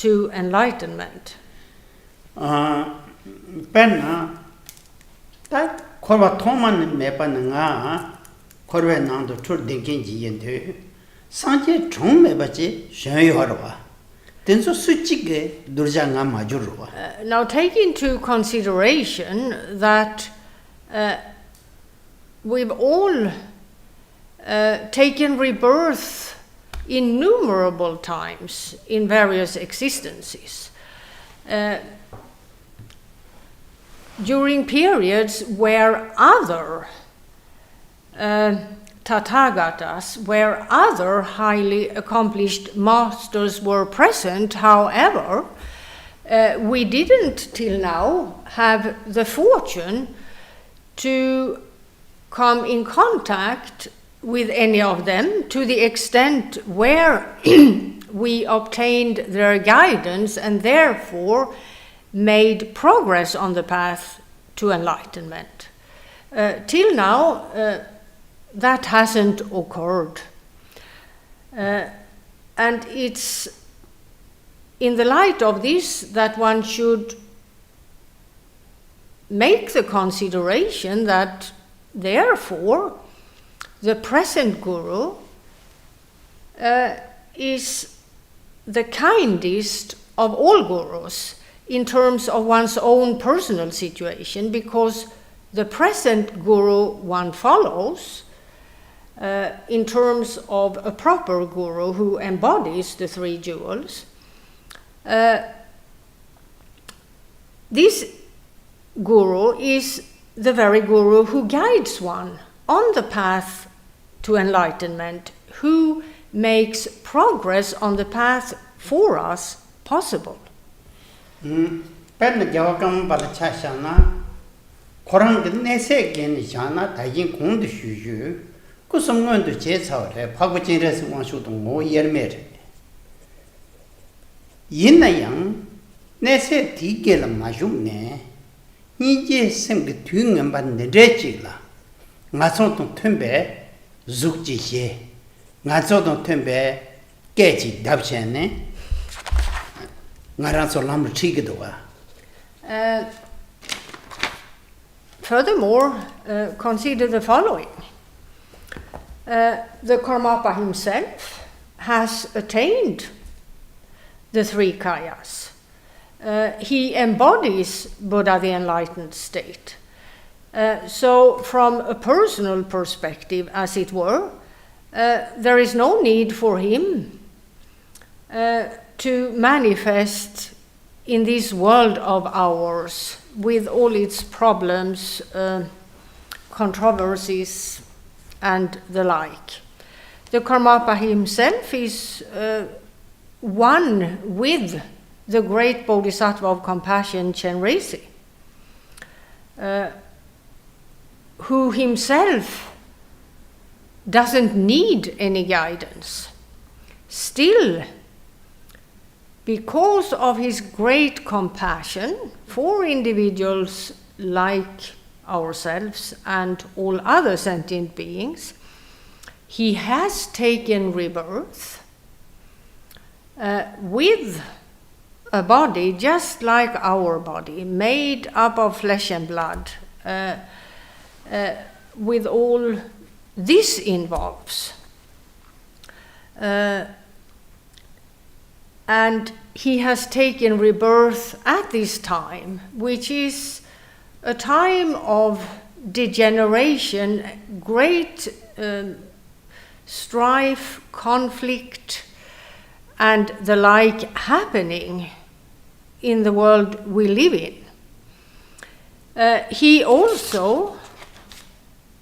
[SPEAKER 2] to enlightenment.
[SPEAKER 1] Penna, that Korva Toman Mepananga, Korva Nando Tur Dinkinji into Sanje Chong Mebachi, Shenyorwa. Then so Suchige, Durjanga Majurwa.
[SPEAKER 2] Now take into consideration that we've all taken rebirth innumerable times in various existences. During periods where other Tathagatas, where other highly accomplished masters were present, however, we didn't till now have the fortune to come in contact with any of them to the extent where we obtained their guidance and therefore made progress on the path to enlightenment. Till now, that hasn't occurred. And it's in the light of this that one should make the consideration that therefore the present guru is the kindest of all gurus in terms of one's own personal situation, because the present guru one follows in terms of a proper guru who embodies the three jewels. This guru is the very guru who guides one on the path to enlightenment, who makes progress on the path for us possible.
[SPEAKER 1] Penna Javakam Balachashana, Korang Nesekin Jana, Tajin Kund Shuju, Kusum to Jesau, Paguchin Resmonshut Mo Yermer. Yinayang, Nese Tigel Majumne, Nije Sem Tung and Ban Regila, Mason Tumbe, Zukji She, Nazo Tumbe, Geji Dabchene.
[SPEAKER 2] Furthermore, consider the following. The Karmapa himself has attained the three kayas. He embodies Buddha, the enlightened state. So from a personal perspective, as it were, there is no need for him to manifest in this world of ours with all its problems, controversies, and the like. The Karmapa himself is one with the great Bodhisattva of compassion, Chenrezig, who himself doesn't need any guidance. Still, because of his great compassion for individuals like ourselves and all other sentient beings, he has taken rebirth with a body just like our body, made up of flesh and blood, with all this involves. And he has taken rebirth at this time, which is a time of degeneration, great strife, conflict, and the like happening in the world we live in. He also,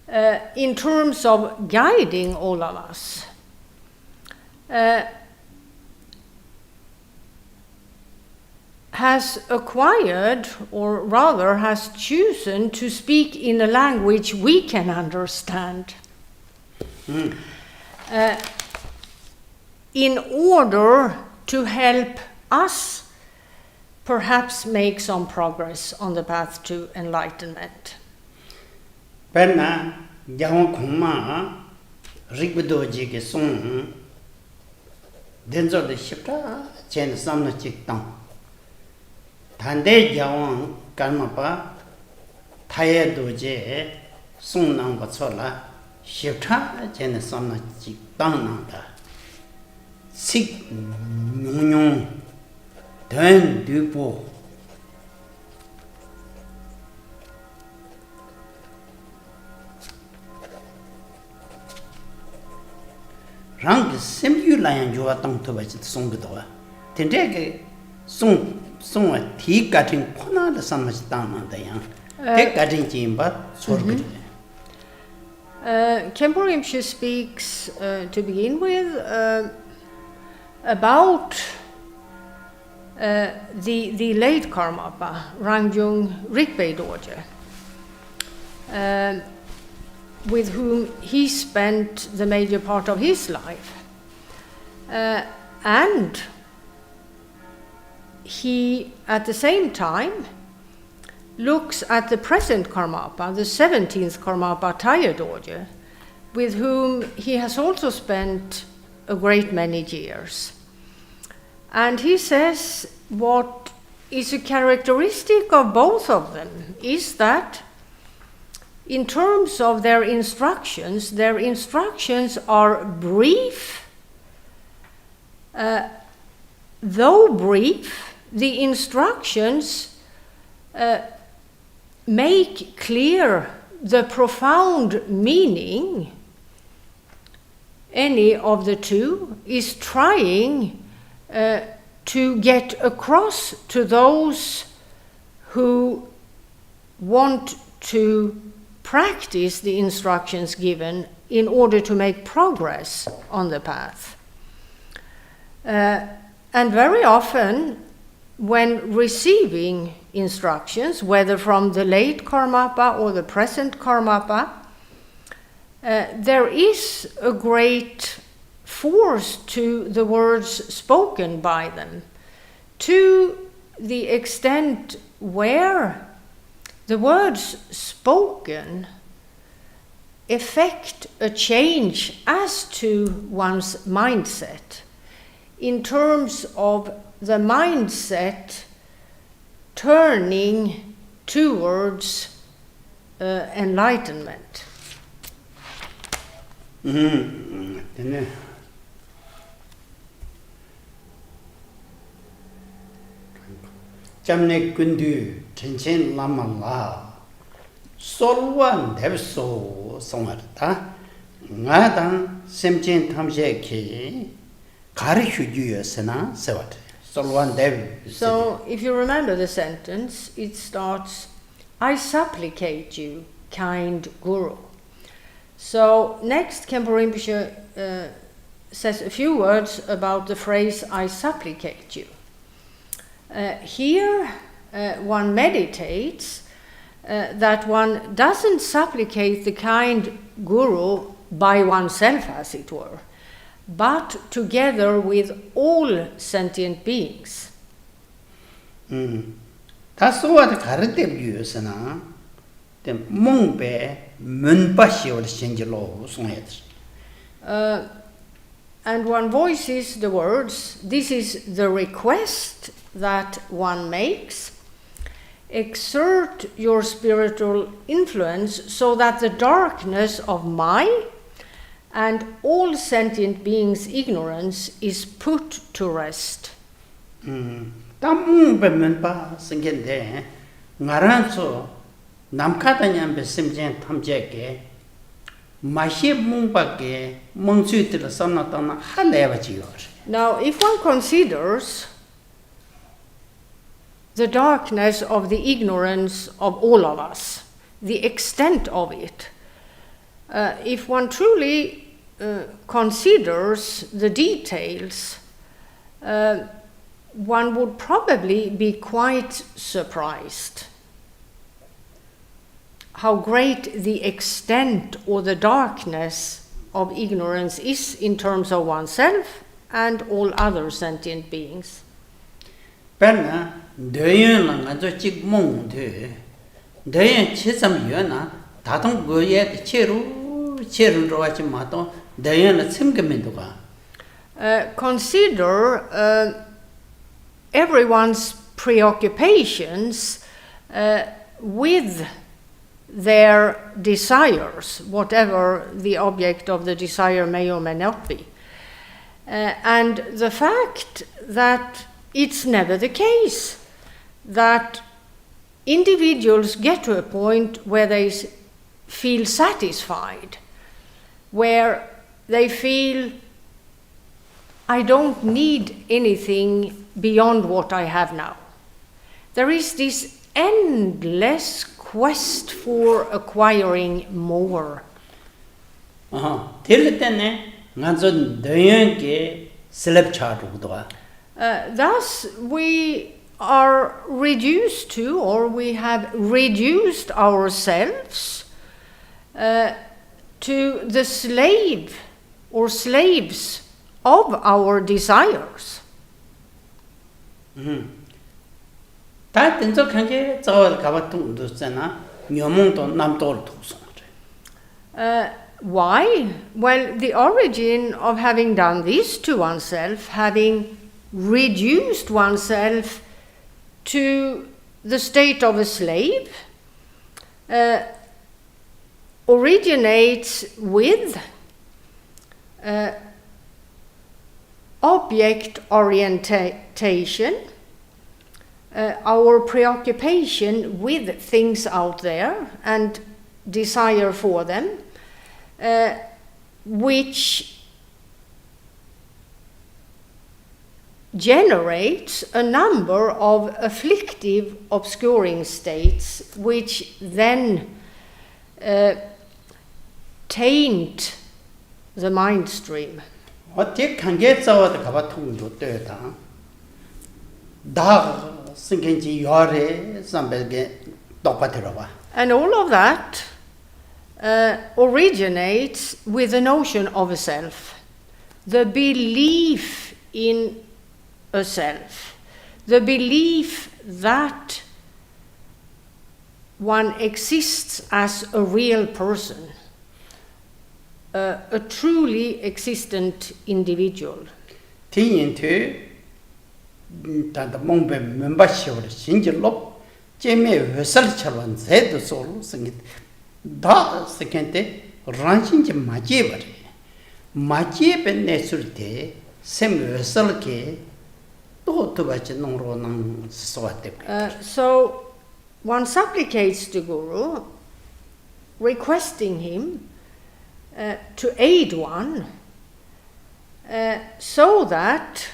[SPEAKER 2] in terms of guiding all of us, has acquired, or rather has chosen to speak in a language we can understand, in order to help us perhaps make some progress on the path to enlightenment.
[SPEAKER 1] Penna Javakuma Rigbedoji Song denzo de shipta chen samna chik tang thande jawang karmapa thaye doje sung nang ba chola shipta chen samna chik tang nang da sik nyung den dupo rang semyu layan juwa tang to ba chit song do wa tende ke song thi ka ting phona da sam ma tang na da yang te ka ting jin ba sor ge
[SPEAKER 2] Khenpo Rinpoche speaks to begin with about the late Karmapa, Rangjung Rigbe Dorje, with whom he spent the major part of his life. And he, at the same time, looks at the present Karmapa, the 17th Karmapa Teil Dorje, with whom he has also spent a great many years. And he says what is a characteristic of both of them is that in terms of their instructions are brief. Though brief, the instructions make clear the profound meaning any of the two is trying to get across to those who want to practice the instructions given in order to make progress on the path. And very often, when receiving instructions, whether from the late Karmapa or the present Karmapa, there is a great force to the words spoken by them, to the extent where the words spoken effect a change as to one's mindset, in terms of the mindset turning towards enlightenment.
[SPEAKER 1] Jamne kundu tenchen lama la solwan devso songarta ngadan semchen tamje ki Refuge sena sewat solwan dev.
[SPEAKER 2] So if you remember the sentence, it starts, I supplicate you, kind Guru. So next Khenpo Rinpoche says a few words about the phrase I supplicate you. Here one meditates that one doesn't supplicate the kind Guru by oneself, as it were, but together with all sentient beings.
[SPEAKER 1] Taswat karatebusana, the mungbe munbashi or singelo songet.
[SPEAKER 2] And one voices the words, this is the request that one makes. Exert your spiritual influence so that the darkness of my and all sentient beings' ignorance is put to rest.
[SPEAKER 1] Tamung bemunpa singende ngaranso namkatanyam besimjen tamjeke mashi mungbake mungsuitila samnatana halevachiyor.
[SPEAKER 2] Now, if one considers the darkness of the ignorance of all of us, the extent of it, if one truly considers the details, one would probably be quite surprised how great the extent or the darkness of ignorance is in terms of oneself and all other sentient beings.
[SPEAKER 1] Perna deyen la ngajo chik mong de deyen chisam yona tatong goye cheru ro chi ma to deyen la chimgemen do ga.
[SPEAKER 2] consider everyone's preoccupations with their desires, whatever the object of the desire may or may not be. And the fact that it's never the case that individuals get to a point where they feel satisfied, where they feel, I don't need anything beyond what I have now. There is this endless quest for acquiring more.
[SPEAKER 1] Teil 때문에 간전 너연게 슬랩 차르고도아.
[SPEAKER 2] Thus we are reduced to, or we have reduced ourselves to the slave or slaves of our desires.
[SPEAKER 1] 다 된적한 게 저월 가봤던 운도잖아. 녀몽도 남도를 도서.
[SPEAKER 2] Why? Well, the origin of having done this to oneself, having reduced oneself to the state of a slave, originates with object orientation, our preoccupation with things out there and desire for them, which generates a number of afflictive, obscuring states, which then taint the mind stream.
[SPEAKER 1] 어떻게 관계자와도 가봤던 것도다. 다 생긴지 요래 삼백에 똑같더라 봐.
[SPEAKER 2] And all of that originates with the notion of a self, the belief in a self, the belief that one exists as a real person, a truly existent individual.
[SPEAKER 1] 뒤인테 다다 몽베 멤버십을 신질로 제메 회설처럼 제도 소로 생겼 다 세컨데 란신지 마제버리 마제베 내술때 셈 회설게 또 도바치 농로는 소화돼.
[SPEAKER 2] So one supplicates the Guru, requesting him to aid one, so that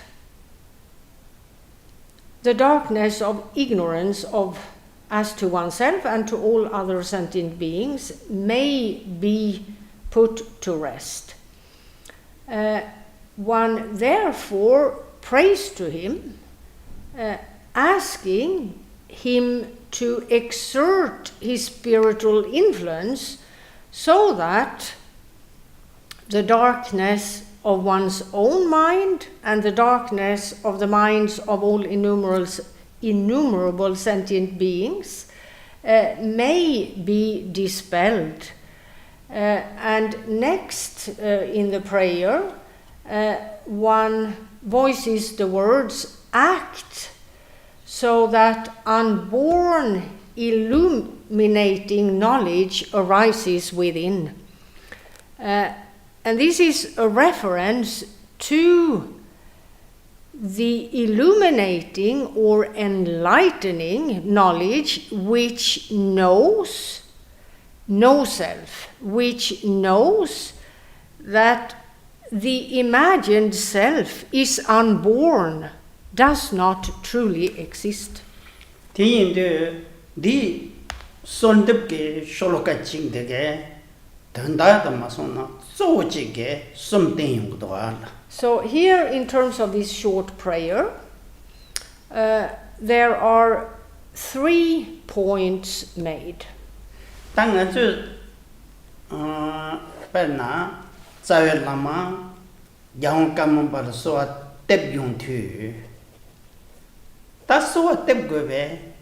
[SPEAKER 2] the darkness of ignorance as to oneself and to all other sentient beings may be put to rest. One therefore prays to him, asking him to exert his spiritual influence so that the darkness of one's own mind and the darkness of the minds of all innumerable sentient beings may be dispelled. And next in the prayer, one voices the words act, so that unborn illuminating knowledge arises within. And this is a reference to the illuminating or enlightening knowledge which knows no self, which knows that the imagined self is unborn, does not truly exist.
[SPEAKER 1] 뒤인데 네 손듭게 쇼로가 징되게 된다다 마소나 소지게 숨대용도 알아.
[SPEAKER 2] So here, in terms of this short prayer, there are 3 points made.
[SPEAKER 1] 당아주 배나 자웰라마 양감만 벌써 뎁용투 다소와 뎁고베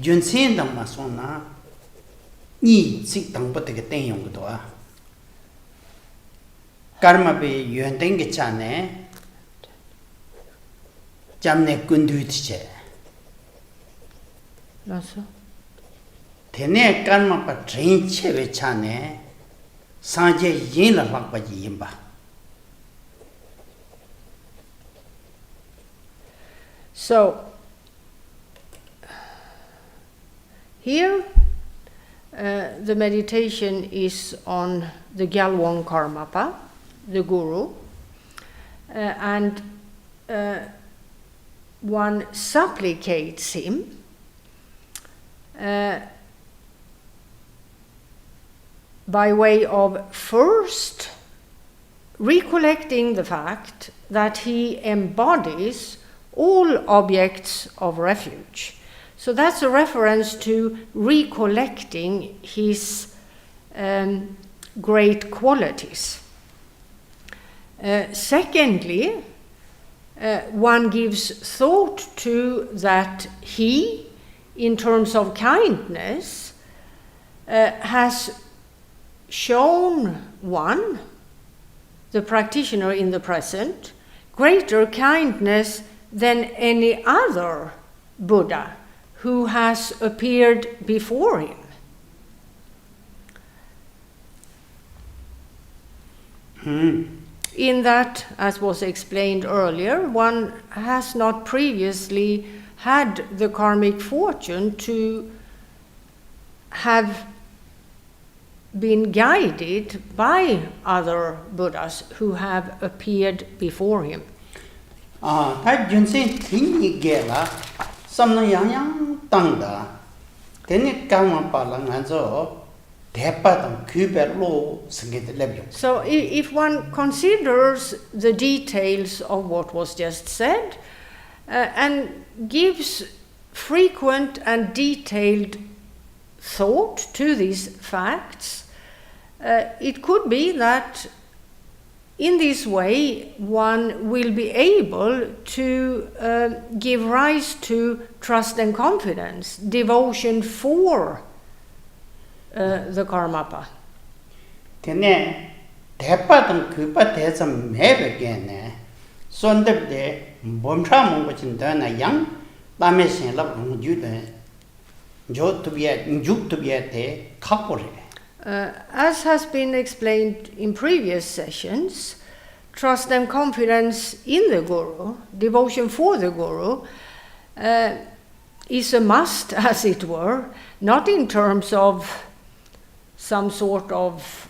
[SPEAKER 1] 윤신당 마소나 니 식당부터 땡용도 와 Karmapi yuandenge chane jamne kunduitiche.
[SPEAKER 2] Lasso.
[SPEAKER 1] Tene Karmapa trinche chane sanje yin la lakpa yimba.
[SPEAKER 2] So, here the meditation is on the Gyalwang Karmapa, the Guru, and one supplicates him by way of first recollecting the fact that he embodies all objects of refuge. So that's a reference to recollecting his great qualities. Secondly, one gives thought to that he, in terms of kindness, has shown one, the practitioner in the present, greater kindness than any other Buddha who has appeared before him. In that, as was explained earlier, one has not previously had the karmic fortune to have been guided by other Buddhas who have appeared before him.
[SPEAKER 1] Ta junsen tingi gela samna yang tangda tene Karmapa la nganzo depa tang kuber lo singit lebyo.
[SPEAKER 2] So if one considers the details of what was just said and gives frequent and detailed thought to these facts, it could be that in this way one will be able to give rise to trust and confidence, devotion for the Karmapa.
[SPEAKER 1] Tene depa tang kuber tesam mebe gene sondebde bomcha mongochin dana yang lame sen lab rong jude jo to be njuk to be te khapore.
[SPEAKER 2] As has been explained in previous sessions, trust and confidence in the Guru, devotion for the Guru, is a must, as it were, not in terms of some sort of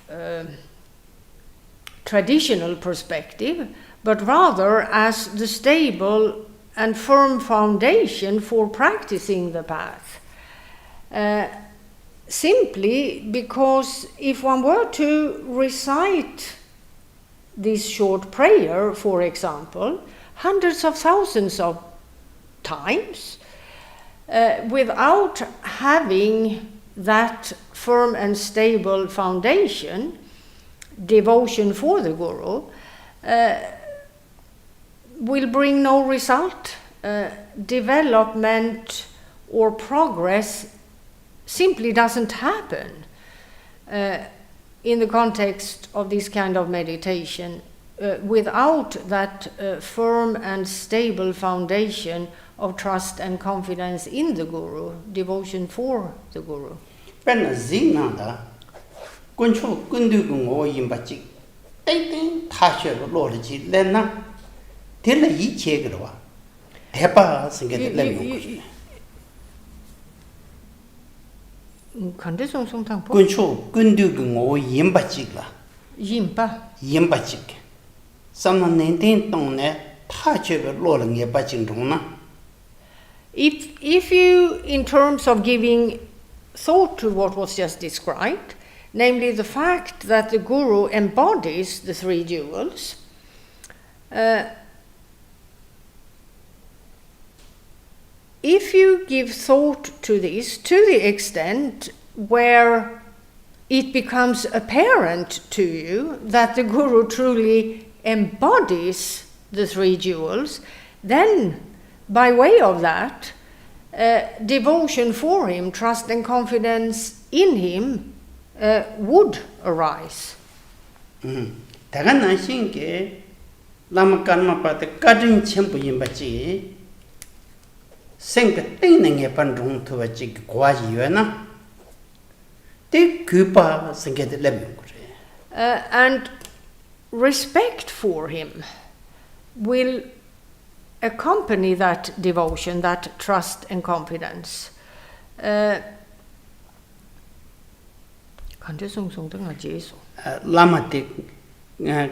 [SPEAKER 2] traditional perspective, but rather as the stable and firm foundation for practicing the path. Simply because if one were to recite this short prayer, for example, hundreds of thousands of times, without having that firm and stable foundation, devotion for the Guru, will bring no result. Development or progress simply doesn't happen in the context of this kind of meditation without that firm and stable foundation of trust and confidence in the Guru, devotion for the Guru.
[SPEAKER 1] Pen zinanda kunchu kundu ngo yimbachi ting tashe lo ji lena tela yi che gwa depa singe le
[SPEAKER 2] kan det som tang på
[SPEAKER 1] kunchu kundu ngo yimbachi la yimbachi samna nenten tong ne tashe lo nge ba jing dong na.
[SPEAKER 2] If you, in terms of giving thought to what was just described, namely the fact that the Guru embodies the three jewels, if you give thought to this to the extent where it becomes apparent to you that the Guru truly embodies the three jewels, then by way of that, devotion for him, trust and confidence in him would arise.
[SPEAKER 1] 다가나 신게 라마 Karmapa 가진 첨부 임바지 생각 땡능에 반동 투바지 고아지 요나 때 그바 생게들 레면 그래.
[SPEAKER 2] And respect for him will accompany that devotion, that trust and confidence.
[SPEAKER 1] 라마틱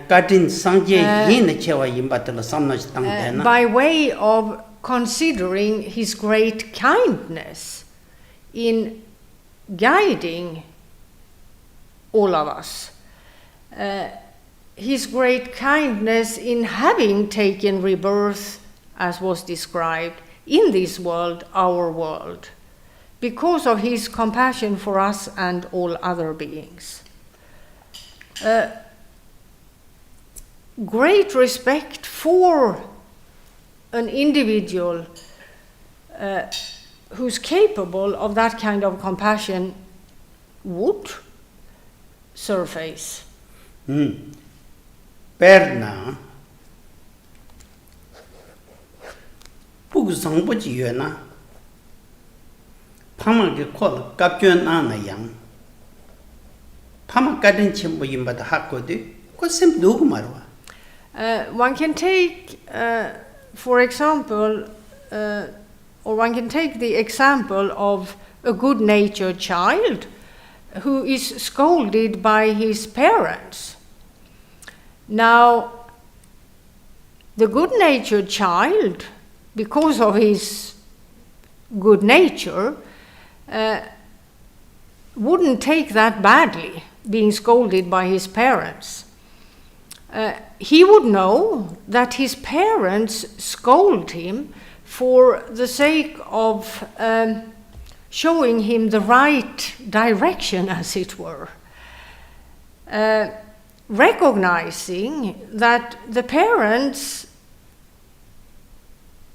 [SPEAKER 1] 가진 상제 yin chewa imbatla samnaj tangdena.
[SPEAKER 2] By way of considering his great kindness in guiding all of us. His great kindness in having taken rebirth, as was described, in this world, our world, because of his compassion for us and all other beings. Great respect for an individual who's capable of that kind of compassion would surface.
[SPEAKER 1] Perna Pugzangbuji Yuna Pamaki call Kapjuan Anna Yang Pama Garden Chimbo Yimba the Hakodi, Kosim Dugmarwa.
[SPEAKER 2] One can take, for example, or one can take the example of a good-natured child who is scolded by his parents. Now, the good-natured child, because of his good nature, wouldn't take that badly, being scolded by his parents. He would know that his parents scold him for the sake of showing him the right direction, as it were. Recognizing that the parents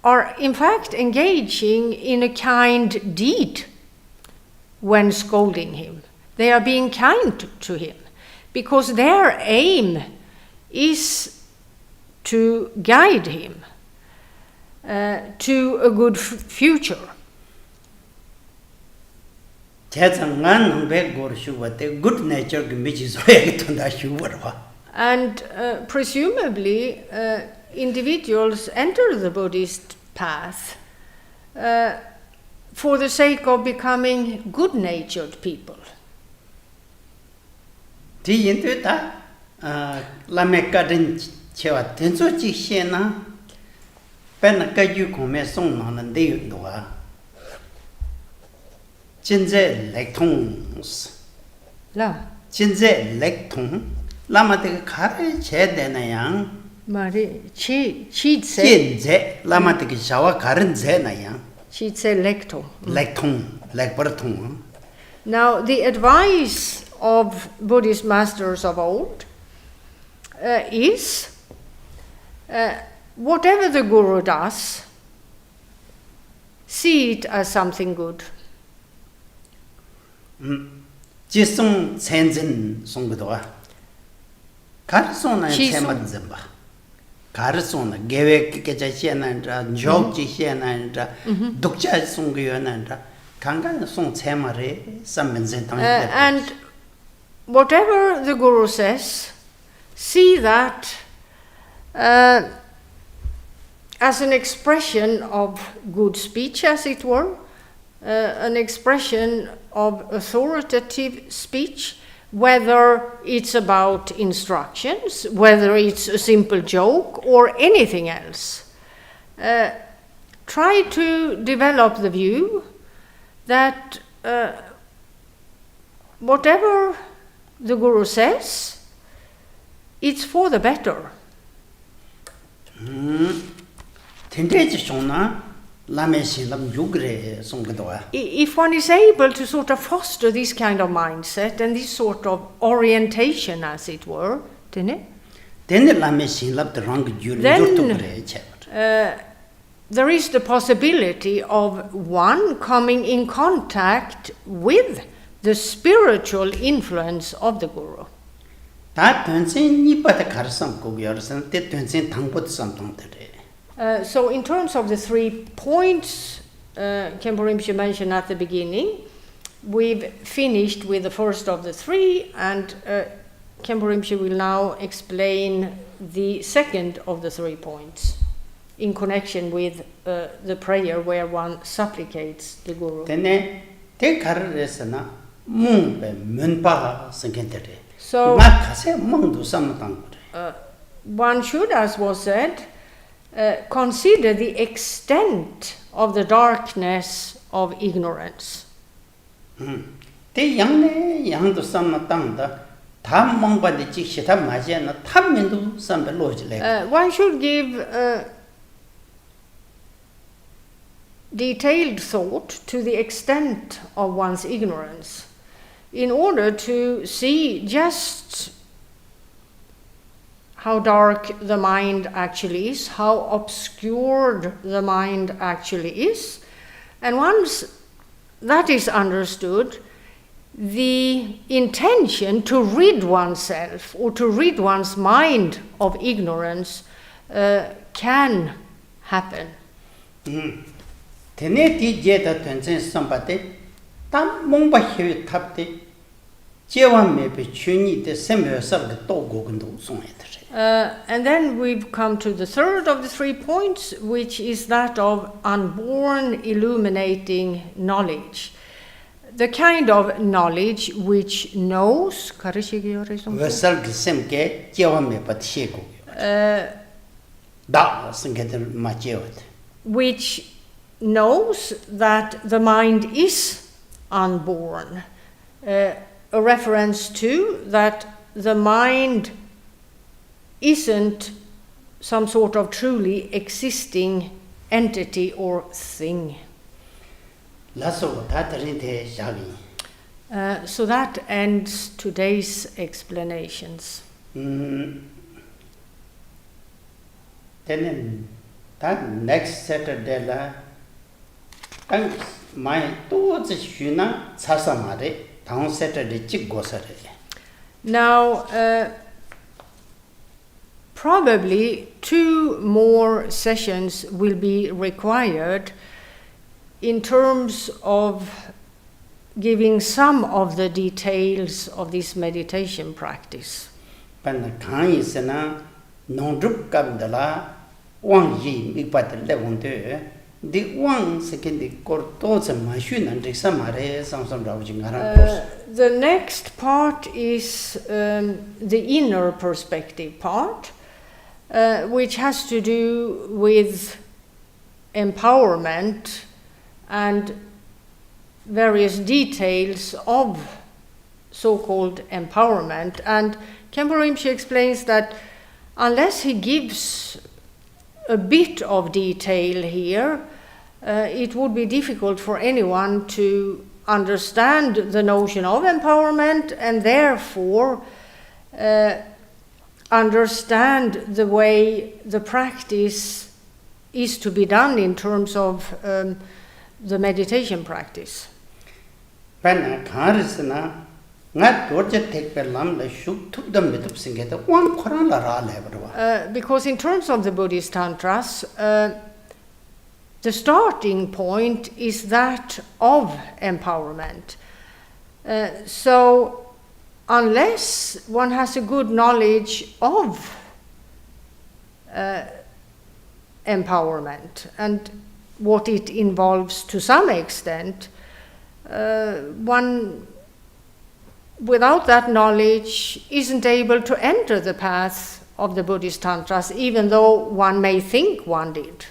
[SPEAKER 2] are in fact engaging in a kind deed when scolding him. They are being kind to him because their aim is to guide him to a good future.
[SPEAKER 1] Good nature
[SPEAKER 2] And presumably individuals enter the Buddhist path for the sake of becoming good-natured people. Now, the advice of Buddhist masters of old is whatever the Guru does, see it as something good.
[SPEAKER 1] Jisung Tenzin Songdoa Karsona Chemanzamba Karsona Gevek Kajasianandra, Joji Sianandra, Dukja Sungyanandra, Kangan Song Temare, some
[SPEAKER 2] and whatever the Guru says, see that as an expression of good speech, as it were, an expression of authoritative speech, whether it's about instructions, whether it's a simple joke, or anything else. Try to develop the view that whatever the Guru says, it's for the better. If one is able to sort of foster this kind of mindset and this sort of orientation, as it were, then there is the possibility of one coming in contact with the spiritual influence of the Guru.
[SPEAKER 1] 다 돈신 니빠다 가르선 고기여서 때 돈신 당보도 삼동들이.
[SPEAKER 2] So in terms of the 3 points Khenpo Rinpoche mentioned at the beginning, we've finished with the first of the 3, and Khenpo Rinpoche will now explain the second of the 3 points in connection with the prayer where one supplicates the Guru.
[SPEAKER 1] Tene te 가르레서나 몽베 면바 생겐들이.
[SPEAKER 2] So
[SPEAKER 1] 막 가세 몽도 삼당 그래.
[SPEAKER 2] one should, as was said, consider the extent of the darkness of ignorance.
[SPEAKER 1] 대 양내 양도 삼당다. 다 몽바데 직시다 맞이나 탐면도 삼베 로지래.
[SPEAKER 2] One should give detailed thought to the extent of one's ignorance in order to see just how dark the mind actually is, how obscured the mind actually is. And once that is understood, the intention to rid oneself or to rid one's mind of ignorance can happen.
[SPEAKER 1] 테네티 제다 텐센 삼바데 담 몽바히 탑데 제완메베 춘이데 셈여서가 또 고근도 송해들.
[SPEAKER 2] And then we've come to the third of the 3 points, which is that of unborn illuminating knowledge. The kind of knowledge which knows,
[SPEAKER 1] versal semke 제완메바 티고. 다 생게들 마제오데.
[SPEAKER 2] Which knows that the mind is unborn. A reference to that the mind isn't some sort of truly existing entity or thing.
[SPEAKER 1] So
[SPEAKER 2] that ends today's explanations.
[SPEAKER 1] Then next Saturday my thoughts shuna sasamare down Saturday chigosare.
[SPEAKER 2] Now probably 2 more sessions will be required in terms of giving some of the details of this meditation practice.
[SPEAKER 1] Pan kan isana nondrup kabdala wang yi mikpat lewonde the one second the kortos machine and samare samsam ravjingara.
[SPEAKER 2] The next part is the inner perspective part, which has to do with empowerment and various details of so-called empowerment. And Khenpo Rinpoche explains that unless he gives a bit of detail here, it would be difficult for anyone to understand the notion of empowerment and therefore understand the way the practice is to be done in terms of the meditation practice.
[SPEAKER 1] Because
[SPEAKER 2] in terms of the Buddhist Tantras, the starting point is that of empowerment. So unless one has a good knowledge of empowerment and what it involves to some extent, one without that knowledge isn't able to enter the path of the Buddhist Tantras, even though one may think one did.